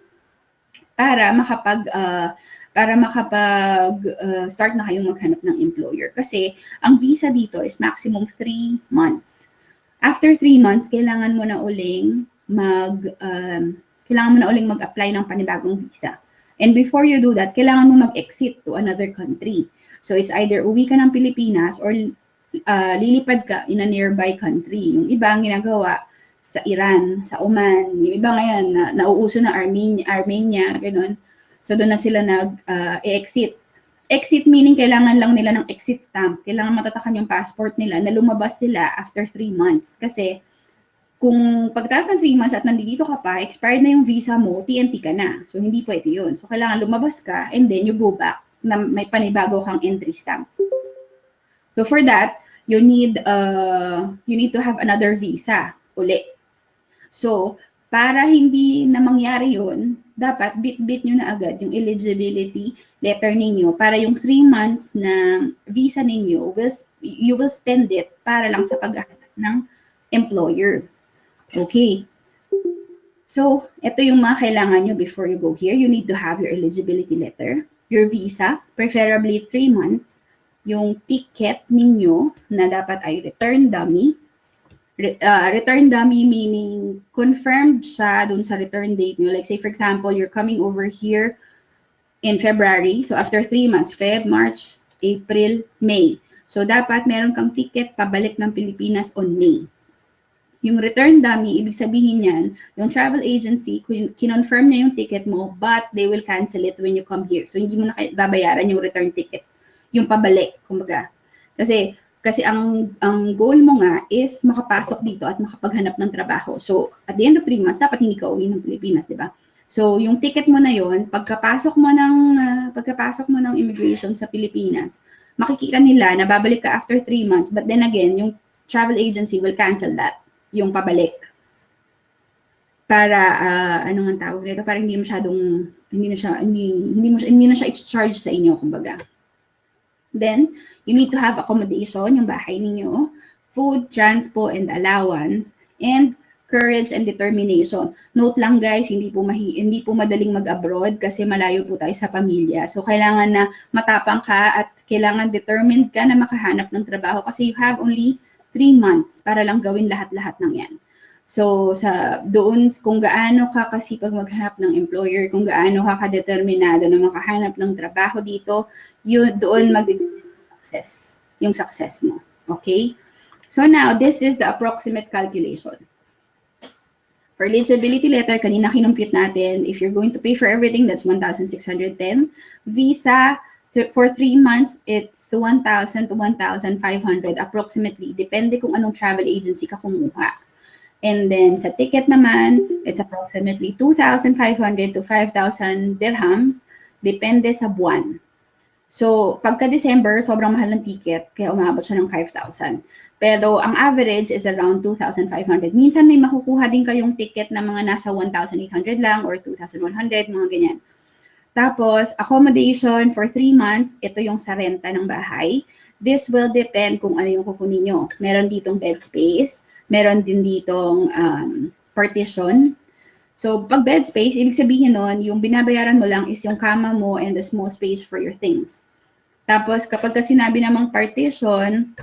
para start na kayong maghanap ng employer. Kasi, ang visa dito is maximum 3 months. After 3 months, kailangan mo na uling mag-apply ng panibagong visa. And before you do that, kailangan mo mag-exit to another country. So it's either uwi ka ng Pilipinas or lilipad ka in a nearby country. Yung iba ang ginagawa sa Iran, sa Oman, yung iba ngayon nauuso na Armenia, ganun. So doon na sila nag-exit. Exit meaning kailangan lang nila ng exit stamp. Kailangan matatakan yung passport nila na lumabas sila after 3 months. Kasi kung pagkatapos ng 3 months at nandito ka pa, expired na yung visa mo, TNT ka na. So, hindi pwede yun. So, kailangan lumabas ka and then you go back na may panibago kang entry stamp. So, for that, you need to have another visa uli. So, para hindi na mangyari yun, dapat bit-bit nyo na agad yung eligibility letter ninyo para yung 3 months na visa ninyo, you will spend it para lang sa paghahanap ng employer. Okay. So, ito yung mga kailangan nyo before you go here. You need to have your eligibility letter, your visa, preferably 3 months, yung ticket ninyo na dapat ay return dummy. Return dummy meaning confirmed siya dun sa return date nyo. Like say, for example, you're coming over here in February. So, after 3 months, Feb, March, April, May. So, dapat meron kang ticket pabalik ng Pilipinas on May. Yung return dummy, ibig sabihin yan, yung travel agency, kinonfirm na yung ticket mo, but they will cancel it when you come here. So, hindi mo na babayaran yung return ticket. Yung pabalik, kumbaga. Kasi ang goal mo nga is makapasok dito at makapaghanap ng trabaho. So, at the end of 3 months, dapat hindi ka uwi ng Pilipinas, di ba? So, yung ticket mo na yon, pagkapasok mo ng immigration sa Pilipinas, makikita nila na babalik ka after 3 months, but then again, yung travel agency will cancel that, yung pabalik. Para ano nga tawag nito, para hindi na siya i-charge sa inyo, kumbaga. Then, you need to have accommodation, yung bahay ninyo, food, transpo, and allowance, and courage and determination. Note lang guys, hindi po madaling mag-abroad kasi malayo po tayo sa pamilya. So, kailangan na matapang ka at kailangan determined ka na makahanap ng trabaho kasi you have only 3 months para lang gawin lahat-lahat ng yan. So, doon kung gaano ka kasipag maghanap ng employer, kung gaano ka kadeterminado na makahanap ng trabaho dito, doon yung success mo. Okay? So now, this is the approximate calculation. For eligibility letter, kanina kinumpute natin, if you're going to pay for everything, that's 1,610. Visa, for 3 months, it's 1,000 to 1,500 approximately. Depende kung anong travel agency ka kumuha. And then sa ticket naman, it's approximately 2,500 to 5,000 dirhams. Depende sa buwan. So, pagka December, sobrang mahal ng ticket, kaya umabot siya ng 5,000. Pero ang average is around 2,500. Minsan may makukuha din kayong ticket na mga nasa 1,800 lang or 2,100, mga ganyan. Tapos, accommodation for 3 months, ito yung sa renta ng bahay. This will depend kung ano yung kukunin nyo. Meron ditong bed space, meron din ditong partition. So, pag bed space, ibig sabihin nun, yung binabayaran mo lang is yung kama mo and the small space for your things. Tapos, kapag sinabi namang partition,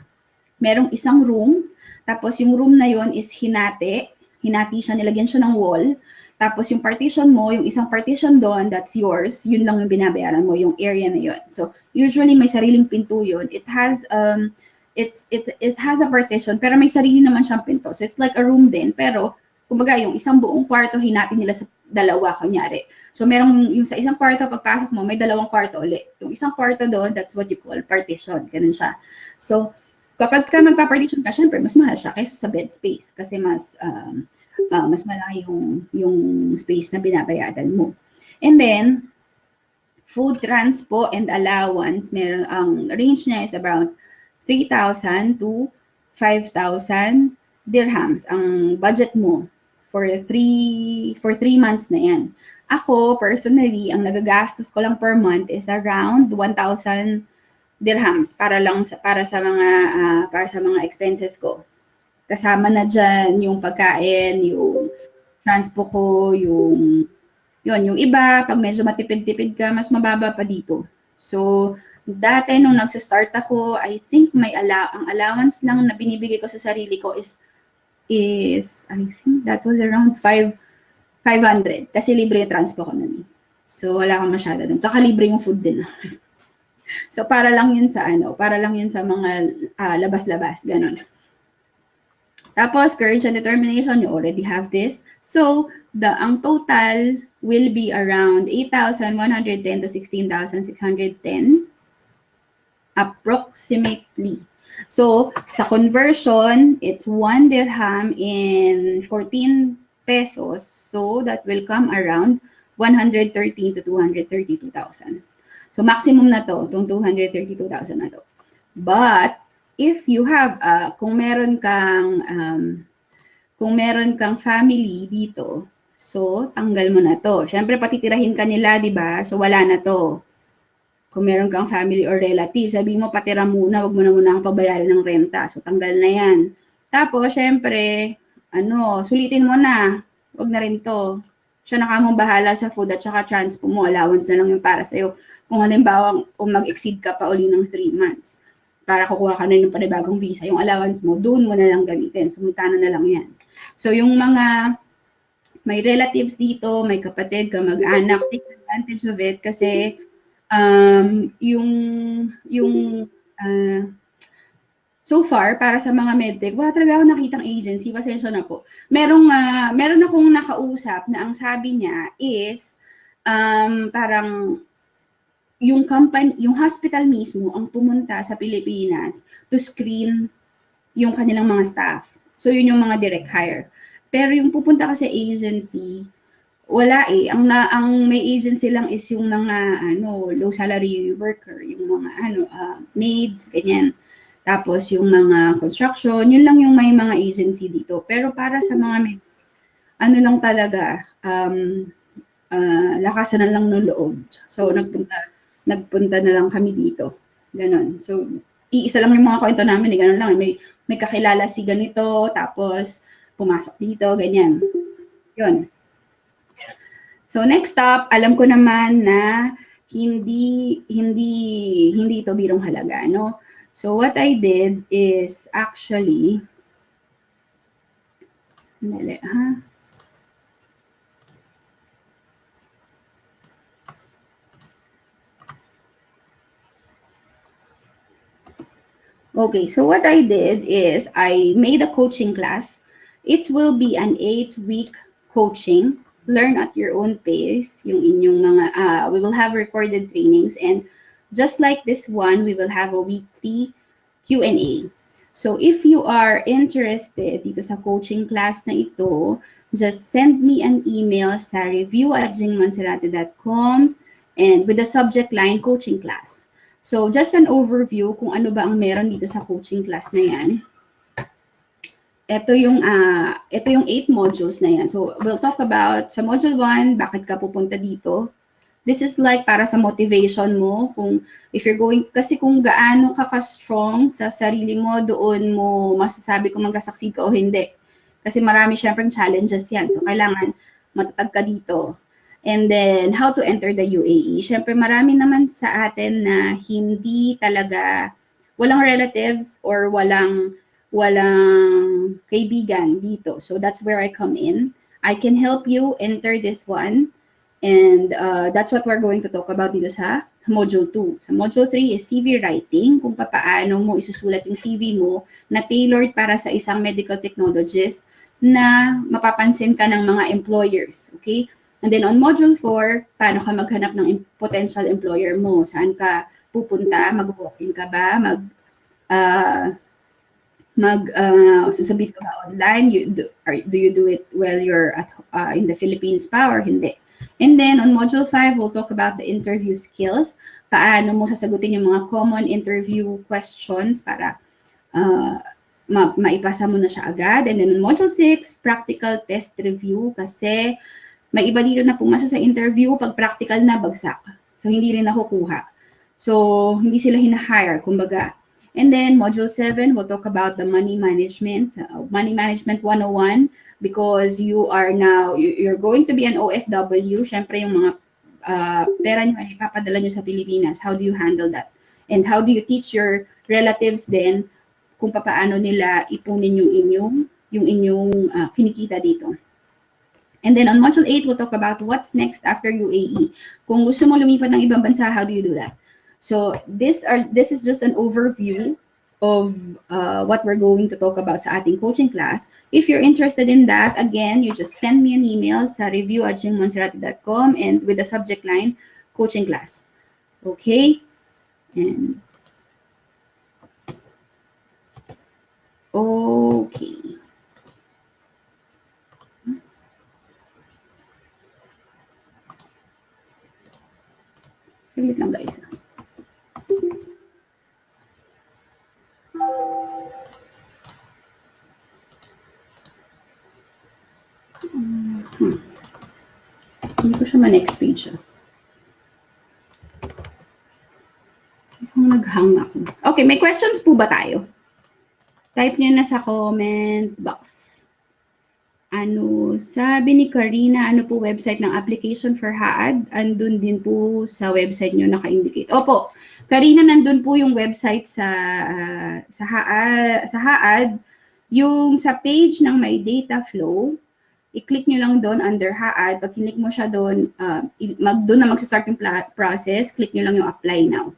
merong isang room, tapos yung room na yon is hinati siya, nilagyan siya ng wall, tapos yung partition mo, yung isang partition doon, that's yours, yun lang yung binabayaran mo, yung area na yon. So, usually may sariling pinto yun. It has it has a partition, pero may sarili naman siyang pinto. So, it's like a room din, pero kumbaga, yung isang buong kwarto, hinati nila sa dalawa, kunyari. So, merong yung sa isang kwarto, pagpasok mo, may dalawang kwarto ulit. Yung isang kwarto doon, that's what you call partition. Ganun siya. So, kapag ka magpa-partition ka, syempre, mas mahal siya kaysa sa bed space kasi mas malaki yung space na binabayaran mo. And then, food, transpo, and allowance, meron, ang range niya is around 3,000 to 5,000 dirhams ang budget mo for 3 months na yan. Ako, personally, ang nagagastos ko lang per month is around 1,000 dirhams para sa mga expenses ko. Kasama na diyan yung pagkain, yung transpo ko, yung iba pag medyo matipid-tipid ka, mas mababa pa dito. So, dati nung nagsa-start ako, I think ang allowance lang na binibigay ko sa sarili ko is I think that was around 500 kasi libre yung transpo ko nun. So, wala kang masyado dun. Tsaka libre yung food din. So, para lang yun sa mga labas-labas, ganun. Tapos, courage and determination, you already have this. So, ang total will be around 8,110 to 16,610 approximately. So, sa conversion, it's 1 dirham in 14 pesos. So, that will come around 113 to 232,000. So, maximum na to, itong 232,000 na to. But, if you have, kung meron kang family dito, so, tanggal mo na to. Siyempre, patitirahin ka nila, di ba? So, wala na to. Kung meron kang family or relative, sabi mo, patira muna, wag mo na muna kang pabayaran ng renta. So, tanggal na yan. Tapos, syempre, sulitin mo na. Wag na rin to. Siya na kamong bahala sa food at saka transpo mo. Allowance na lang yung para sa'yo. Kung halimbawa, mag-exceed ka pa uli ng 3 months para kukuha ka na ng panibagong visa, yung allowance mo, doon mo na lang gamitin. So, magkano na lang yan. So, yung mga may relatives dito, may kapatid, kamag-anak, take advantage of it kasi so far, para sa mga medtech, wala talaga ako nakitang agency, pasensya na po. Meron akong nakausap na ang sabi niya is, parang yung hospital mismo ang pumunta sa Pilipinas to screen yung kanilang mga staff. So, yun yung mga direct hire. Pero yung pupunta ka sa agency, wala eh. Ang may agency lang is yung mga low salary worker, yung mga maids, ganyan. Tapos yung mga construction, yun lang yung may mga agency dito. Pero para sa mga lang talaga, lakasan na lang ng loob. So nagpunta na lang kami dito. Ganon. So iisa lang yung mga kwento namin, ganon lang. May kakilala si ganito, tapos pumasok dito, ganyan. Yun. So next up, alam ko naman na hindi ito birong halaga, no? So what I did is actually Okay, so what I did is I made a coaching class. It will be an 8-week coaching, learn at your own pace, yung inyong mga, we will have recorded trainings, and just like this one, we will have a weekly Q&A. So if you are interested dito sa coaching class na ito, just send me an email sa review@jingmonserrate.com and with the subject line coaching class. So just an overview kung ano ba ang meron dito sa coaching class na yan. Ito yung 8 modules na yan. So we'll talk about sa module 1, bakit ka pupunta dito. This is like para sa motivation mo, kung if you're going, kasi kung gaano ka ka-strong sa sarili mo, doon mo masasabi kung magkasucceed ka o hindi. Kasi marami syempre challenges yan. So kailangan matatag ka dito. And then, how to enter the UAE. Syempre marami naman sa atin na hindi talaga, walang relatives or walang kaibigan dito. So that's where I come in. I can help you enter this one. And that's what we're going to talk about dito sa Module 2. Sa Module 3 is CV writing, kung paano mo isusulat yung CV mo na tailored para sa isang medical technologist na mapapansin ka ng mga employers. Okay? And then on Module 4, paano ka maghanap ng potential employer mo? Saan ka pupunta? Mag-walk-in ka ba? Sasabit ka ba online? Do you do it while you're in the Philippines pa or hindi? And then on Module 5, we'll talk about the interview skills. Paano mo sasagutin yung mga common interview questions para maipasa mo na siya agad. And then on Module 6, practical test review kasi may iba dito na pumasa sa interview, pag practical na bagsak. So hindi rin nakukuha. So hindi sila hinahire, kumbaga. And then Module 7, we'll talk about the money management 101, because you're going to be an OFW. Syempre yung mga pera nyo ay ipapadala nyo sa Pilipinas. How do you handle that? And how do you teach your relatives then kung paano nila ipunin yung inyong kinikita dito? And then on Module 8, we'll talk about what's next after UAE. Kung gusto mo lumipat ng ibang bansa, how do you do that? So this is just an overview of what we're going to talk about sa ating coaching class. If you're interested in that, again, you just send me an email sa review@jingmonserrate.com and with the subject line, coaching class. Okay? And okay. Saglit lang guys. Hindi ko siya ma-next page. Nag-hang ako. Okay, may questions po ba tayo? Type niyo na sa comment box. Ano, sabi ni Karina, ano po website ng application for HAAD? Andun din po sa website niyo naka-indicate. Opo, Karina, nandun po yung website sa HAAD. Yung sa page ng My Data Flow, i-click nyo lang doon under HAAD. Pag click mo siya doon, doon na mag-start yung process, click nyo lang yung apply now.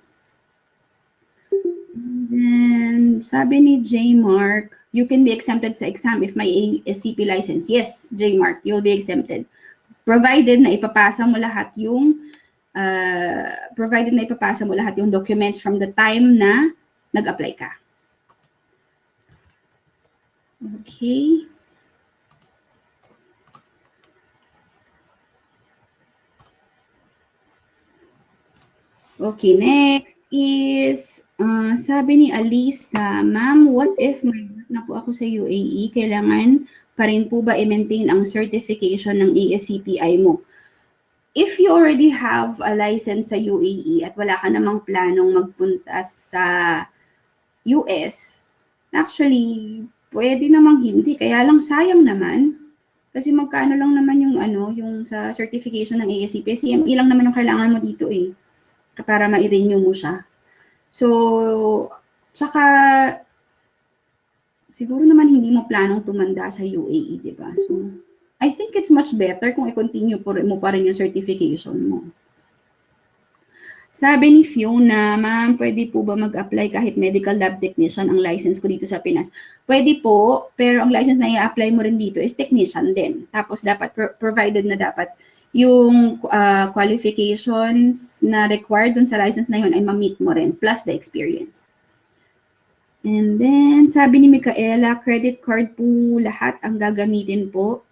And then, sabi ni J. Mark, you can be exempted sa exam if may ASCP license. Yes, J. Mark, you'll be exempted. Provided na ipapasa mo lahat yung documents from the time na nag-apply ka. Okay. Okay, next is, sabi ni Alisa, ma'am, what if migrate na po ako sa UAE? Kailangan pa rin po ba i-maintain ang certification ng ASCPI mo? If you already have a license sa UAE at wala ka namang planong magpunta sa US, actually, pwede namang hindi. Kaya lang sayang naman. Kasi magkano lang naman yung sa certification ng ASCPI. CME lang naman yung kailangan mo dito eh, para ma-renew mo siya. So, tsaka, siguro naman hindi mo planong tumanda sa UAE, di ba? So, I think it's much better kung i-continue mo pa rin yung certification mo. Sabi ni Fiona, ma'am, pwede po ba mag-apply kahit medical lab technician ang license ko dito sa Pinas? Pwede po, pero ang license na i-apply mo rin dito is technician din. Tapos dapat, provided na dapat yung qualifications na required dun sa license na yun ay ma-meet mo rin, plus the experience. And then, sabi ni Micaela, credit card po lahat ang gagamitin po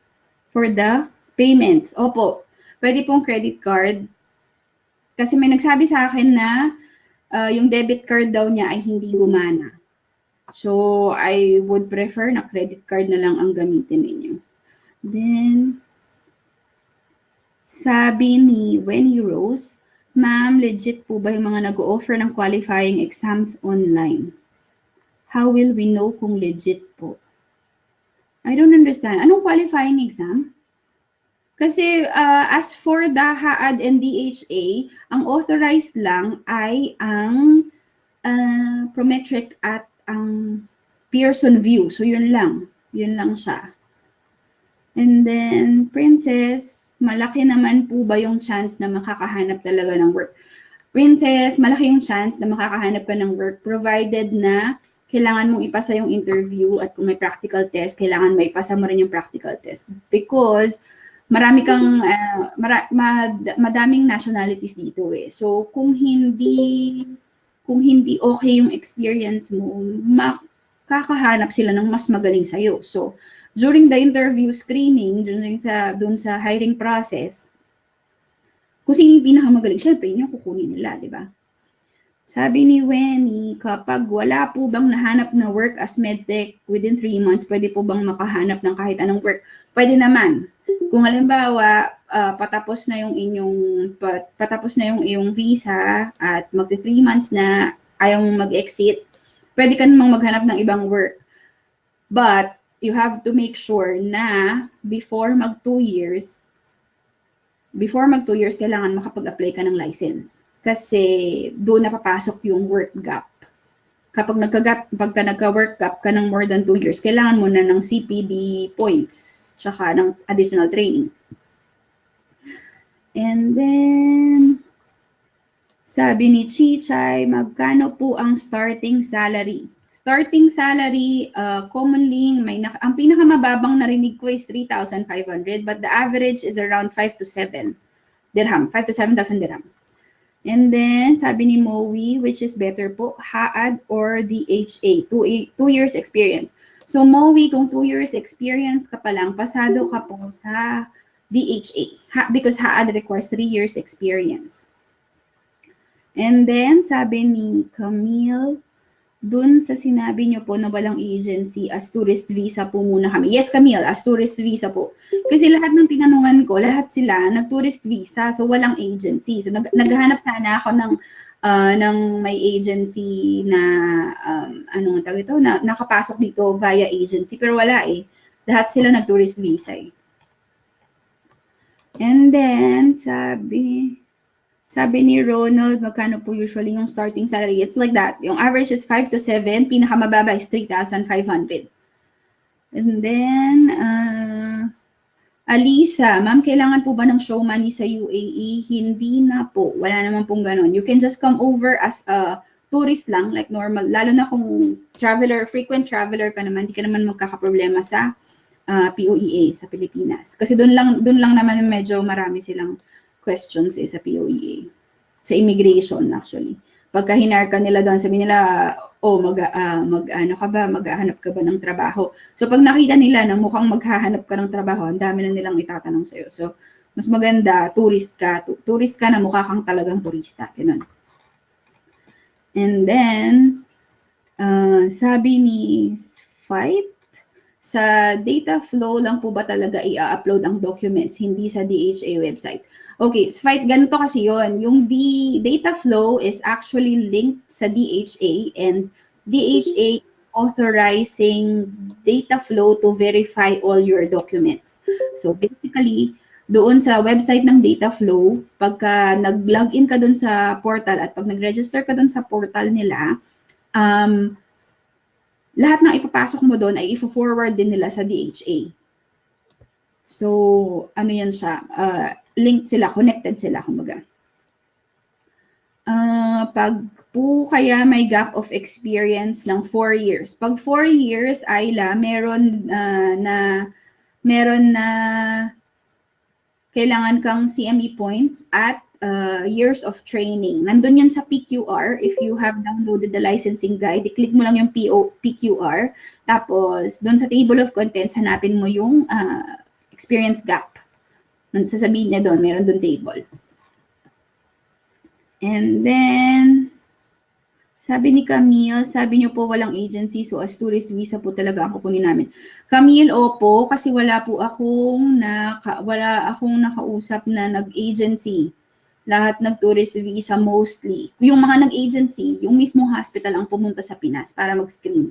for the payments. Opo, pwede pong credit card. Kasi may nagsabi sa akin na yung debit card daw niya ay hindi gumana. So, I would prefer na credit card na lang ang gamitin ninyo. Then, sabi ni Wendy Rose, ma'am, legit po ba yung mga nag-o-offer ng qualifying exams online? How will we know kung legit po? I don't understand. Anong qualifying exam? Kasi as for the HAAD and DHA, ang authorized lang ay ang prometric at ang Pearson view. So yun lang siya. And then Princess, malaki naman po ba yung chance na makakahanap talaga ng work? Princess, malaki yung chance na makakahanap ka ng work provided na kailangan mong ipasa yung interview at kung may practical test, kailangan may ipasa mo rin yung practical test. Because marami kang, madaming nationalities dito eh. So, kung hindi okay yung experience mo, makakahanap sila ng mas magaling sa'yo. So, during the interview screening, dun sa hiring process, kung sino yung pinakamagaling, syempre, yun yung kukunin nila, di ba? Sabi ni Wenny, kapag wala po bang nahanap na work as medtech within 3 months, pwede po bang makahanap ng kahit anong work? Pwede naman. Kung halimbawa, patapos na yung iyong visa at magti 3 months na ayaw mong mag-exit, pwede ka namang maghanap ng ibang work. But you have to make sure na before mag 2 years, kailangan makapag-apply ka ng license. Kasi doon napapasok yung work gap. Kapag nagka-work gap ka ng more than 2 years, kailangan mo na ng CPD points, tsaka ng additional training. And then, sabi ni Chichay, magkano po ang starting salary? Starting salary, commonly, ang pinakamababang narinig ko is 3,500, but the average is around 5 to 7 dirham, 5 to 7,000 dirham. And then, sabi ni Moe, which is better po, HAAD or DHA, 2 years experience. So, Moe, kung 2 years experience ka pa lang, pasado ka po sa DHA, because HAAD requires 3 years experience. And then, sabi ni Camille, dun sa sinabi niyo po na walang agency, as tourist visa po muna kami. Yes, Camille, as tourist visa po. Kasi lahat ng tinanungan ko, lahat sila nag-tourist visa, so walang agency. So naghahanap sana ako ng may agency na, anong tawag ito, na nakapasok dito via agency, pero wala eh. Lahat sila nag-tourist visa eh. And then, sabi ni Ronald, magkano po usually yung starting salary? It's like that. Yung average is 5 to 7. Pinakamababa is 3,500. And then, Alisa, ma'am, kailangan po ba ng show money sa UAE? Hindi na po. Wala naman pong ganun. You can just come over as a tourist lang, like normal. Lalo na kung frequent traveler ka naman, hindi ka naman magkakaproblema sa POEA sa Pilipinas. Kasi doon lang naman medyo marami silang questions sa POEA. Sa immigration actually. Pagka hinar ka nila doon, sabi nila, maghahanap ka ba ng trabaho? So pag nakita nila na mukhang maghahanap ka ng trabaho, ang dami na nilang itatanong sa'yo. So mas maganda, tourist ka na mukha kang talagang turista. Ganun. And then, sabi ni Fight, sa data flow lang po ba talaga i-upload ang documents, hindi sa DHA website? Okay, Fight, ganito kasi yon. Yung data flow is actually linked sa DHA and DHA authorizing data flow to verify all your documents. So basically, doon sa website ng data flow, pagka nag-login ka doon sa portal at pag nag-register ka doon sa portal nila, lahat ng ipapasok mo doon ay i-forward din nila sa DHA. So, ano yan siya? Linked sila, connected sila, kumbaga. pag po kaya may gap of experience ng 4 years. Pag 4 years, Ayla, meron na kailangan kang CME points at years of training. Nandun yun sa PQR. If you have downloaded the licensing guide, i-click mo lang yung PQR. Tapos, doon sa table of contents, hanapin mo yung experience gap. Sasabihin niya doon, meron doon table. And then, sabi ni Camille, sabi niyo po walang agency, so as tourist visa po talaga ang kukunin namin. Camille, opo, kasi wala akong nakausap na nag-agency. Lahat nag-tourist visa mostly. Yung mga nag-agency, yung mismong hospital ang pumunta sa Pinas para mag-screen.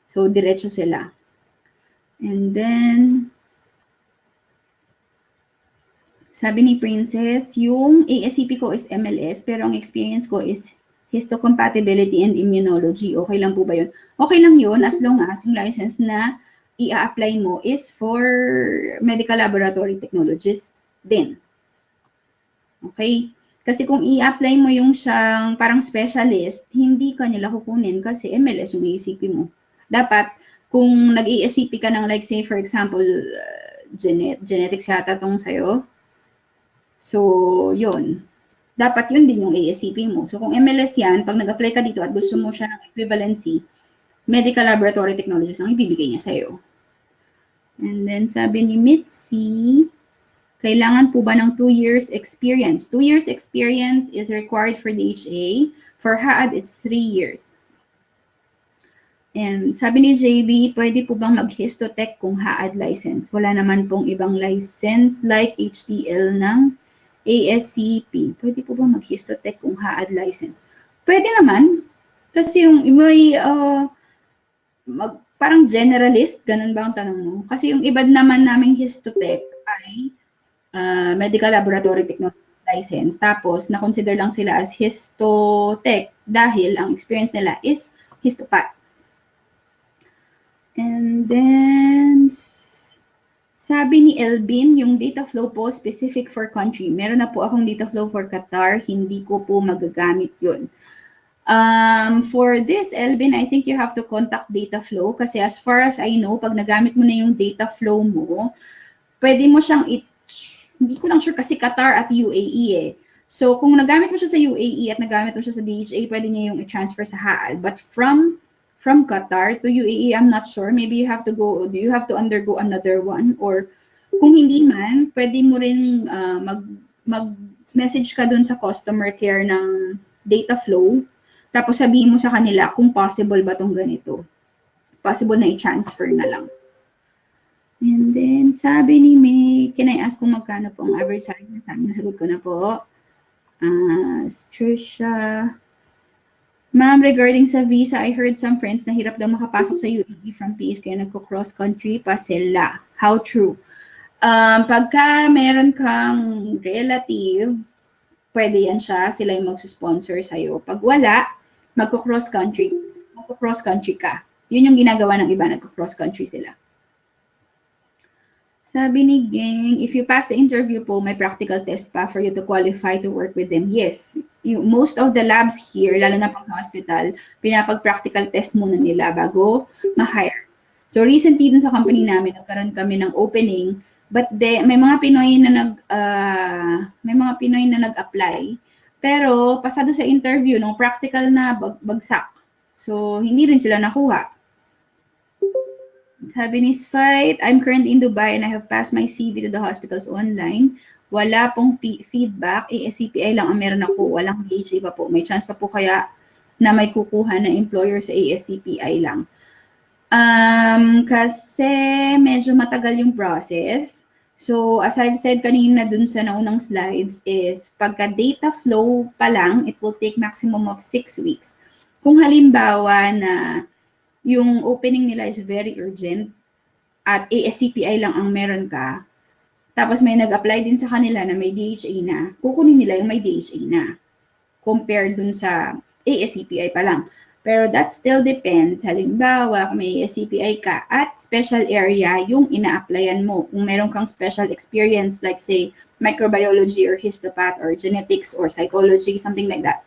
So, diretso sila. And then, sabi ni Princess, yung ASCP ko is MLS, pero ang experience ko is histocompatibility and immunology. Okay lang po ba yun? Okay lang yun as long as yung license na i-apply mo is for medical laboratory technologist din. Okay? Kasi kung i-apply mo yung siyang parang specialist, hindi ka nila kukunin kasi MLS yung ASCP mo. Dapat, kung nag-ASCP ka ng like say for example, genetics yata tong sa'yo. So, yun. Dapat yun din yung ASCP mo. So, kung MLS yan, pag nag-apply ka dito at gusto mo siya ng equivalency, medical laboratory technologies ang ibibigay niya sa'yo. And then, sabi ni Mitzi, kailangan po ba ng 2 years experience? 2 years experience is required for DHA. For HAAD, it's 3 years. And sabi ni JB, pwede po bang mag-histotech kung HAAD license? Wala naman pong ibang license like HTL ng ASCP. Pwede po ba mag-histotech kung HAAD license? Pwede naman. Kasi yung may parang generalist, ganun ba ang tanong mo? Kasi yung iba naman naming histotech ay medical laboratory technology license. Tapos, na-consider lang sila as histotech dahil ang experience nila is histopath. And then, sabi ni Elvin, yung data flow po specific for country. Meron na po akong data flow for Qatar, hindi ko po magagamit yun. For this, Elvin, I think you have to contact data flow kasi as far as I know, pag nagamit mo na yung data flow mo, pwede mo siyang, hindi ko lang sure kasi Qatar at UAE eh. So, kung nagamit mo siya sa UAE at nagamit mo siya sa DHA, pwede niya yung i-transfer sa HAAD. But from Qatar to UAE, I'm not sure. Maybe you have to undergo another one? Or kung hindi man, pwede mo rin mag-message ka dun sa customer care ng data flow. Tapos sabihin mo sa kanila kung possible ba tong ganito. Possible na i-transfer na lang. And then, sabi ni May, can I ask kung magkano po ang average salary? Nasagot ko na po. Trisha, ma'am, regarding sa visa, I heard some friends na hirap daw makapasok sa UAE from PH kaya nagko-cross country pa sila. How true? Pagka meron kang relative, pwede yan siya, sila yung magsusponsor sa'yo. Pag wala, magko-cross country ka. Yun yung ginagawa ng iba, nagko-cross country sila. Sabi ni Gang, if you pass the interview po, may practical test pa for you to qualify to work with them. Yes, most of the labs here, lalo na pang hospital, pinapag-practical test muna nila bago ma-hire. So recently dun sa company namin, nagkaroon kami ng opening, but may mga Pinoy na nag-apply, pero pasado sa interview, nung practical na bagsak. So hindi rin sila nakuha. Sabi ni Sfight, I'm currently in Dubai and I have passed my CV to the hospitals online. Wala pong feedback. ASCPI lang ang meron ako. Walang DHA pa po. May chance pa po kaya na may kukuha na employer sa ASCPI lang. Kasi medyo matagal yung process. So, as I've said kanina dun sa naunang slides is pagka data flow pa lang, it will take maximum of 6 weeks. Kung halimbawa na yung opening nila is very urgent at ASCPI lang ang meron ka, tapos may nag-apply din sa kanila na may DHA na, kukunin nila yung may DHA na compared dun sa ASCPI pa lang. Pero that still depends. Halimbawa, kung may ASCPI ka at special area yung ina-applyan mo. Kung meron kang special experience like say microbiology or histopath or genetics or psychology, something like that.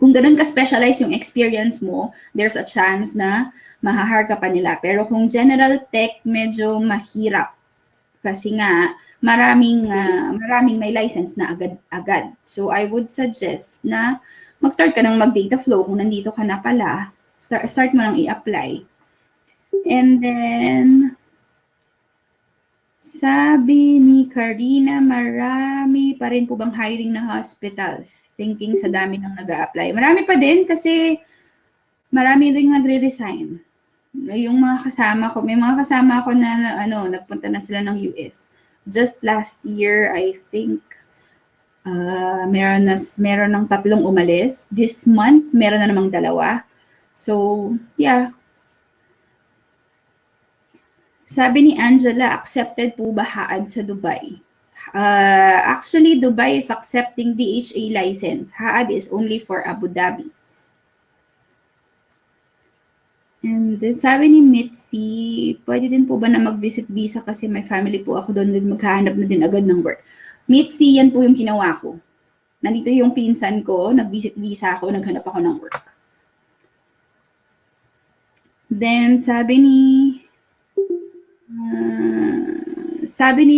Kung ganun ka-specialize yung experience mo, there's a chance na mahahire ka pa nila. Pero kung general tech, medyo mahirap. Kasi nga, maraming may license na agad-agad. So, I would suggest na mag-start ka ng mag-data flow. Kung nandito ka na pala, start mo lang i-apply. And then, sabi ni Karina, marami pa rin po bang hiring na hospitals? Thinking sa dami ng nag-a-apply. Marami pa din kasi marami din nagre-resign. Yung mga kasama ko, may mga kasama ko na nagpunta na sila ng US. Just last year, I think, meron ng 3 umalis. This month, meron na namang 2. So, yeah. Sabi ni Angela, accepted po ba HAAD sa Dubai? Actually, Dubai is accepting DHA license. HAAD is only for Abu Dhabi. And sabi ni Mitzi, pwede din po ba na mag-visit visa kasi may family po ako doon, maghahanap na din agad ng work. Mitzi, yan po yung ginawa ko. Nandito yung pinsan ko, nag-visit visa ako, naghanap ako ng work. Then, sabi ni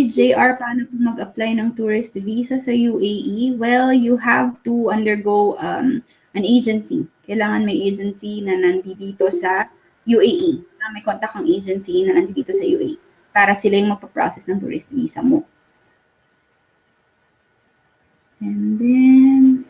JR, paano po mag-apply ng tourist visa sa UAE? Well, you have to undergo an agency. Kailangan may agency na nandito sa UAE. May contact ang agency na nandito sa UAE para sila yung magpa-process ng tourist visa mo. And then,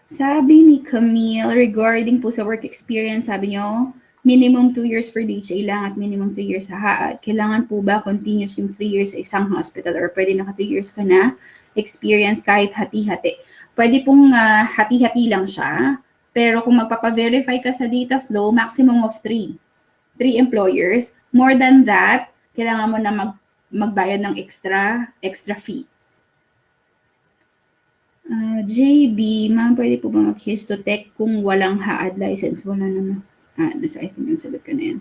sabi ni Camille, regarding po sa work experience, sabi nyo, minimum 2 years for DHA lang at minimum 3 years sa HAAD. Kailangan po ba continuous yung 3 years sa isang hospital or pwede naka 2 years ka na experience kahit hati-hati? Pwede pong hati-hati lang siya, pero kung magpapa-verify ka sa data flow, maximum of 3 employers. More than that, kailangan mo na magbayad ng extra fee. JB, ma'am, pwede po ba mag-histotech kung walang HAAD license? Wala naman. Nasa I think yung sagot ko na yan.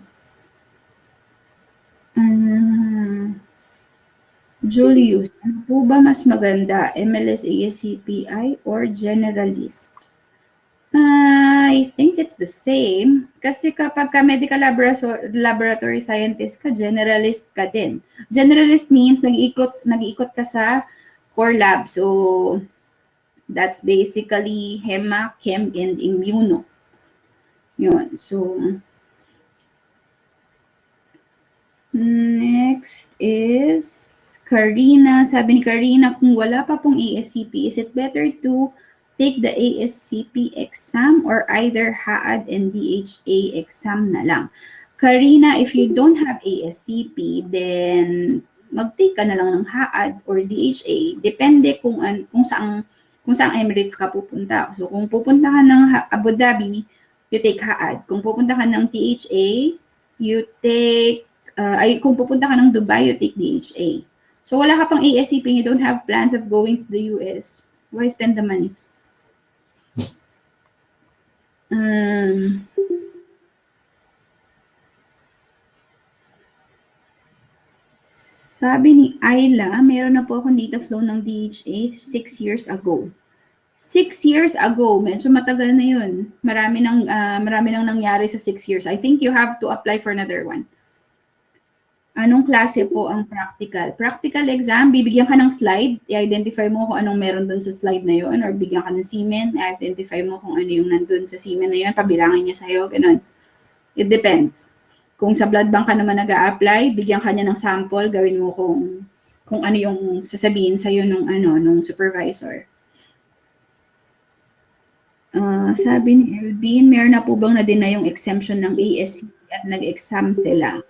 Julius, ano po ba mas maganda? MLS, ASCPI, or generalist? I think it's the same. Kasi kapag ka medical laboratory scientist ka, generalist ka din. Generalist means nag-iikot ka sa core lab. So, that's basically Hema, Chem, and Immuno. Yun. So, next is Karina. Sabi ni Karina, kung wala pa pong ASCP, is it better to take the ASCP exam or either HAAD and DHA exam na lang? Karina, if you don't have ASCP, then mag-take ka na lang ng HAAD or DHA. Depende kung saang Emirates ka pupunta. So, kung pupunta ka ng Abu Dhabi, you take HAAD. Kung pupunta ka ng DHA, you take, kung pupunta ka ng Dubai, you take DHA. So, wala ka pang ASCP, you don't have plans of going to the US. Why spend the money? Sabi ni Ayla, meron na po akong data flow ng DHA 6 years ago. 6 years ago, medyo matagal na yun. Marami nang nangyari sa 6 years. I think you have to apply for another one. Anong klase po ang practical? Practical exam, bibigyan ka ng slide, i-identify mo kung anong meron dun sa slide na yun, or bigyan ka ng semen, i-identify mo kung ano yung nandun sa semen na yun, pabilangin niya sa'yo, ganun. It depends. Kung sa blood bank ka naman nag-a-apply, bigyan ka niya ng sample, gawin mo kung ano yung sasabihin sa'yo nung supervisor. Sabi ni Elvin, meron na po bang na-deny yung exemption ng ASC at nag-exam sila?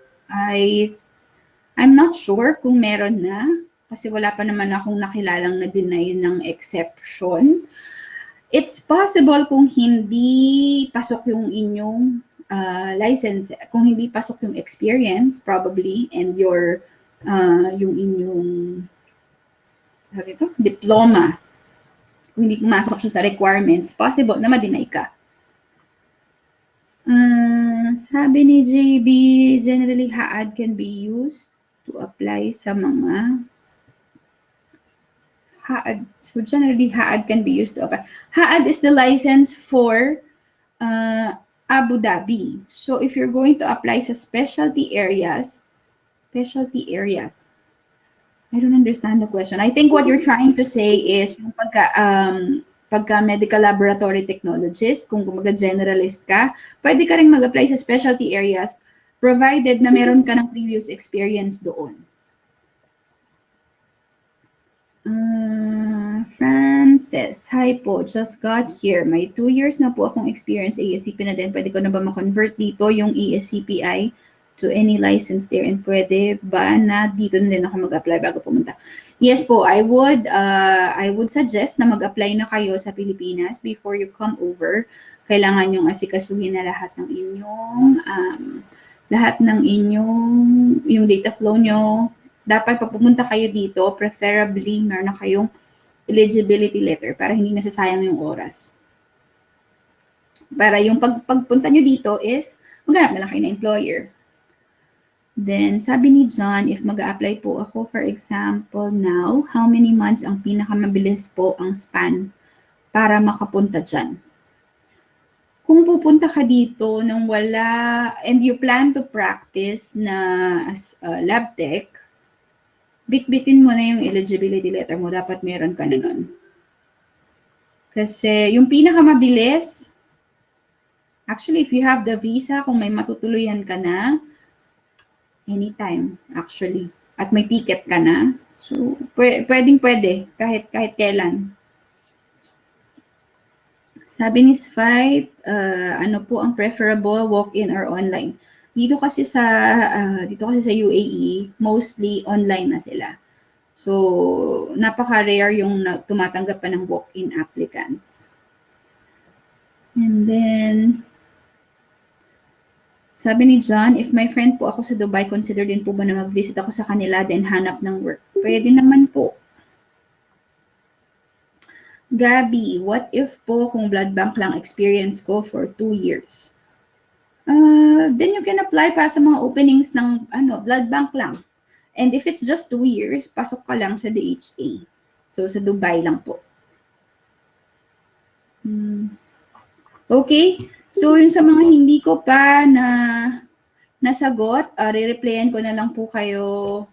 I'm not sure kung meron na kasi wala pa naman akong nakilalang na-deny ng exception. It's possible kung hindi pasok yung inyong license, kung hindi pasok yung experience probably and yung inyong diploma, kung hindi pumasok siya sa requirements, possible na ma-deny ka. Sabi ni JB, generally HAAD can be used to apply sa mga HAAD. So generally, HAAD can be used to apply. HAAD is the license for Abu Dhabi. So if you're going to apply sa specialty areas, I don't understand the question. I think what you're trying to say is yung pagka medical laboratory technologist, kung kumaga generalist ka, pwede ka rin mag-apply sa specialty areas provided na meron ka ng previous experience doon. Frances, hi po, just got here. May 2 years na po akong experience ASCP na din. Pwede ko na ba ma-convert dito yung ESCPI to any license there? And pwede ba na dito na din ako mag-apply bago pumunta? Yes po, I would suggest na mag-apply na kayo sa Pilipinas before you come over. Kailangan yung asikasuhin na lahat ng yung data flow nyo. Dapat pag pumunta kayo dito, preferably meron na kayong eligibility letter para hindi nasasayang yung oras. Para yung pagpunta nyo dito is maghanap na lang kayo na employer. Then, sabi ni John, if mag-a-apply po ako, for example, now, how many months ang pinakamabilis po ang span para makapunta dyan? Kung pupunta ka dito nang wala, and you plan to practice na as lab tech, bitbitin mo na yung eligibility letter mo. Dapat meron ka na nun. Kasi yung pinakamabilis, actually, if you have the visa, kung may matutuluyan ka na, anytime, actually. At may ticket ka na. So, pwede, kahit kailan. Sabi ni Sfight, ano po ang preferable, walk-in or online? Dito kasi sa UAE, mostly online na sila. So, napaka-rare yung tumatanggap pa ng walk-in applicants. And then, sabi ni John, if my friend po ako sa Dubai, consider din po ba na mag-visit ako sa kanila then hanap ng work? Pwede naman po. Gabi, what if po kung blood bank lang experience ko for 2 years? Then you can apply pa sa mga openings ng blood bank lang. And if it's just 2 years, pasok ka lang sa DHA. So, sa Dubai lang po. Okay. So, yung sa mga hindi ko pa nasagot, re-replyan ko na lang po kayo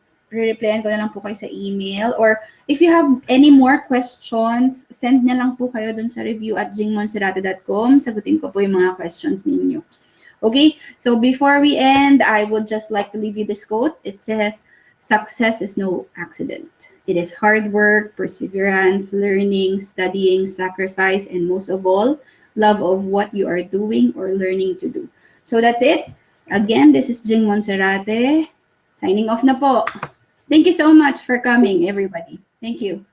sa email. Or if you have any more questions, send na lang po kayo dun sa review@jingmonserrate.com. Sagutin ko po yung mga questions ninyo. Okay, so before we end, I would just like to leave you this quote. It says, success is no accident. It is hard work, perseverance, learning, studying, sacrifice, and most of all, love of what you are doing or learning to do. So that's it. Again, this is Jing Monserrate. Signing off na po. Thank you so much for coming, everybody. Thank you.